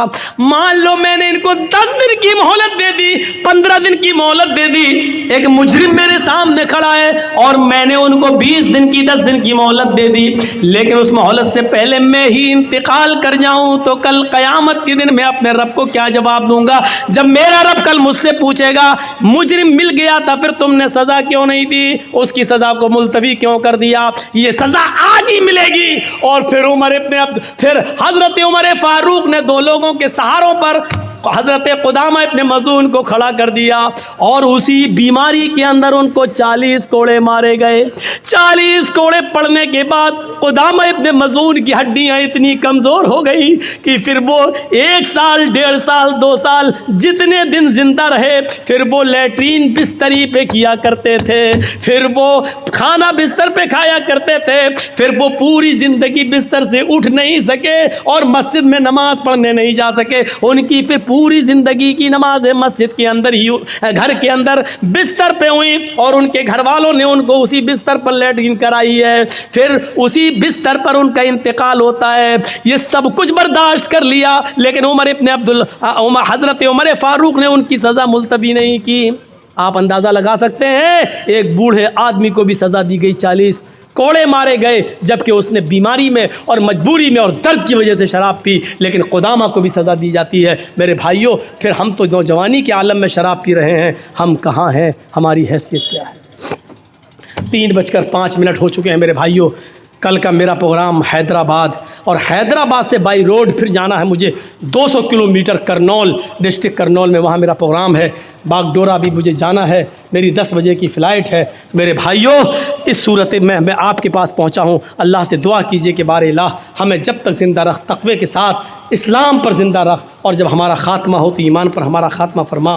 मान लो मैंने इनको 10 दिन की मोहलत दे दी, 15 दिन की मोहलत दे दी, एक मुजरिम मेरे सामने खड़ा है और मैंने उनको 20 दिन की 10 दिन की मोहलत दे दी, लेकिन उस मोहलत से पहले मैं ही इंतकाल कर जाऊं तो कल क़यामत के दिन मैं अपने रब को क्या जवाब दूंगा? जब मेरा रब कल मुझसे पूछेगा मुजरिम मिल गया था फिर तुमने सज़ा क्यों नहीं दी, उसकी सज़ा को मुलतवी क्यों कर दिया? ये सज़ा आज ही मिलेगी। और फिर हज़रत उमर फारूक ने 2 लोगों के सहारों पर हज़रत कुदामा इब्न मज़ून को खड़ा कर दिया और उसी बीमारी के अंदर उनको 40 कोड़े मारे गए। 40 कोड़े पड़ने के बाद कुदामा इब्न मज़ून की हड्डियां इतनी कमज़ोर हो गई कि फिर वो 1 साल, 1.5 साल, 2 साल जितने दिन जिंदा रहे, फिर वो लैट्रीन बिस्तरी पे किया करते थे, फिर वो खाना बिस्तर पे खाया करते थे, फिर वो पूरी ज़िंदगी बिस्तर से उठ नहीं सके और मस्जिद में नमाज पढ़ने नहीं जा सके। उनकी फिर पूरी ज़िंदगी की नमाज मस्जिद के अंदर ही, घर के अंदर बिस्तर पे हुई और उनके घर वालों ने उनको उसी बिस्तर पर लैट्रिन कराई है, फिर उसी बिस्तर पर उनका इंतकाल होता है। ये सब कुछ बर्दाश्त कर लिया, लेकिन हज़रत उमर फारूक ने उनकी सज़ा मुलतवी नहीं की। आप अंदाज़ा लगा सकते हैं, एक बूढ़े आदमी को भी सज़ा दी गई, 40 कोड़े मारे गए, जबकि उसने बीमारी में और मजबूरी में और दर्द की वजह से शराब पी, लेकिन कुदामा को भी सज़ा दी जाती है। मेरे भाइयों, फिर हम तो नौजवानी के आलम में शराब पी रहे हैं, हम कहाँ हैं, हमारी हैसियत क्या है? 3:05 हो चुके हैं मेरे भाइयों। कल का मेरा प्रोग्राम हैदराबाद, और हैदराबाद से बाई रोड फिर जाना है मुझे 200 किलोमीटर करनौल, डिस्ट्रिक्ट करनौल में, वहाँ मेरा प्रोग्राम है। बागडोरा भी मुझे जाना है, मेरी 10 बजे की फ़्लाइट है। मेरे भाइयों, इस सूरत में मैं आपके पास पहुँचा हूँ। अल्लाह से दुआ कीजिए कि बारे इलाह हमें जब तक ज़िंदा रख, तक़वे के साथ इस्लाम पर ज़िंदा रख, और जब हमारा ख़ात्मा हो तो ईमान पर हमारा ख़ात्मा फरमा।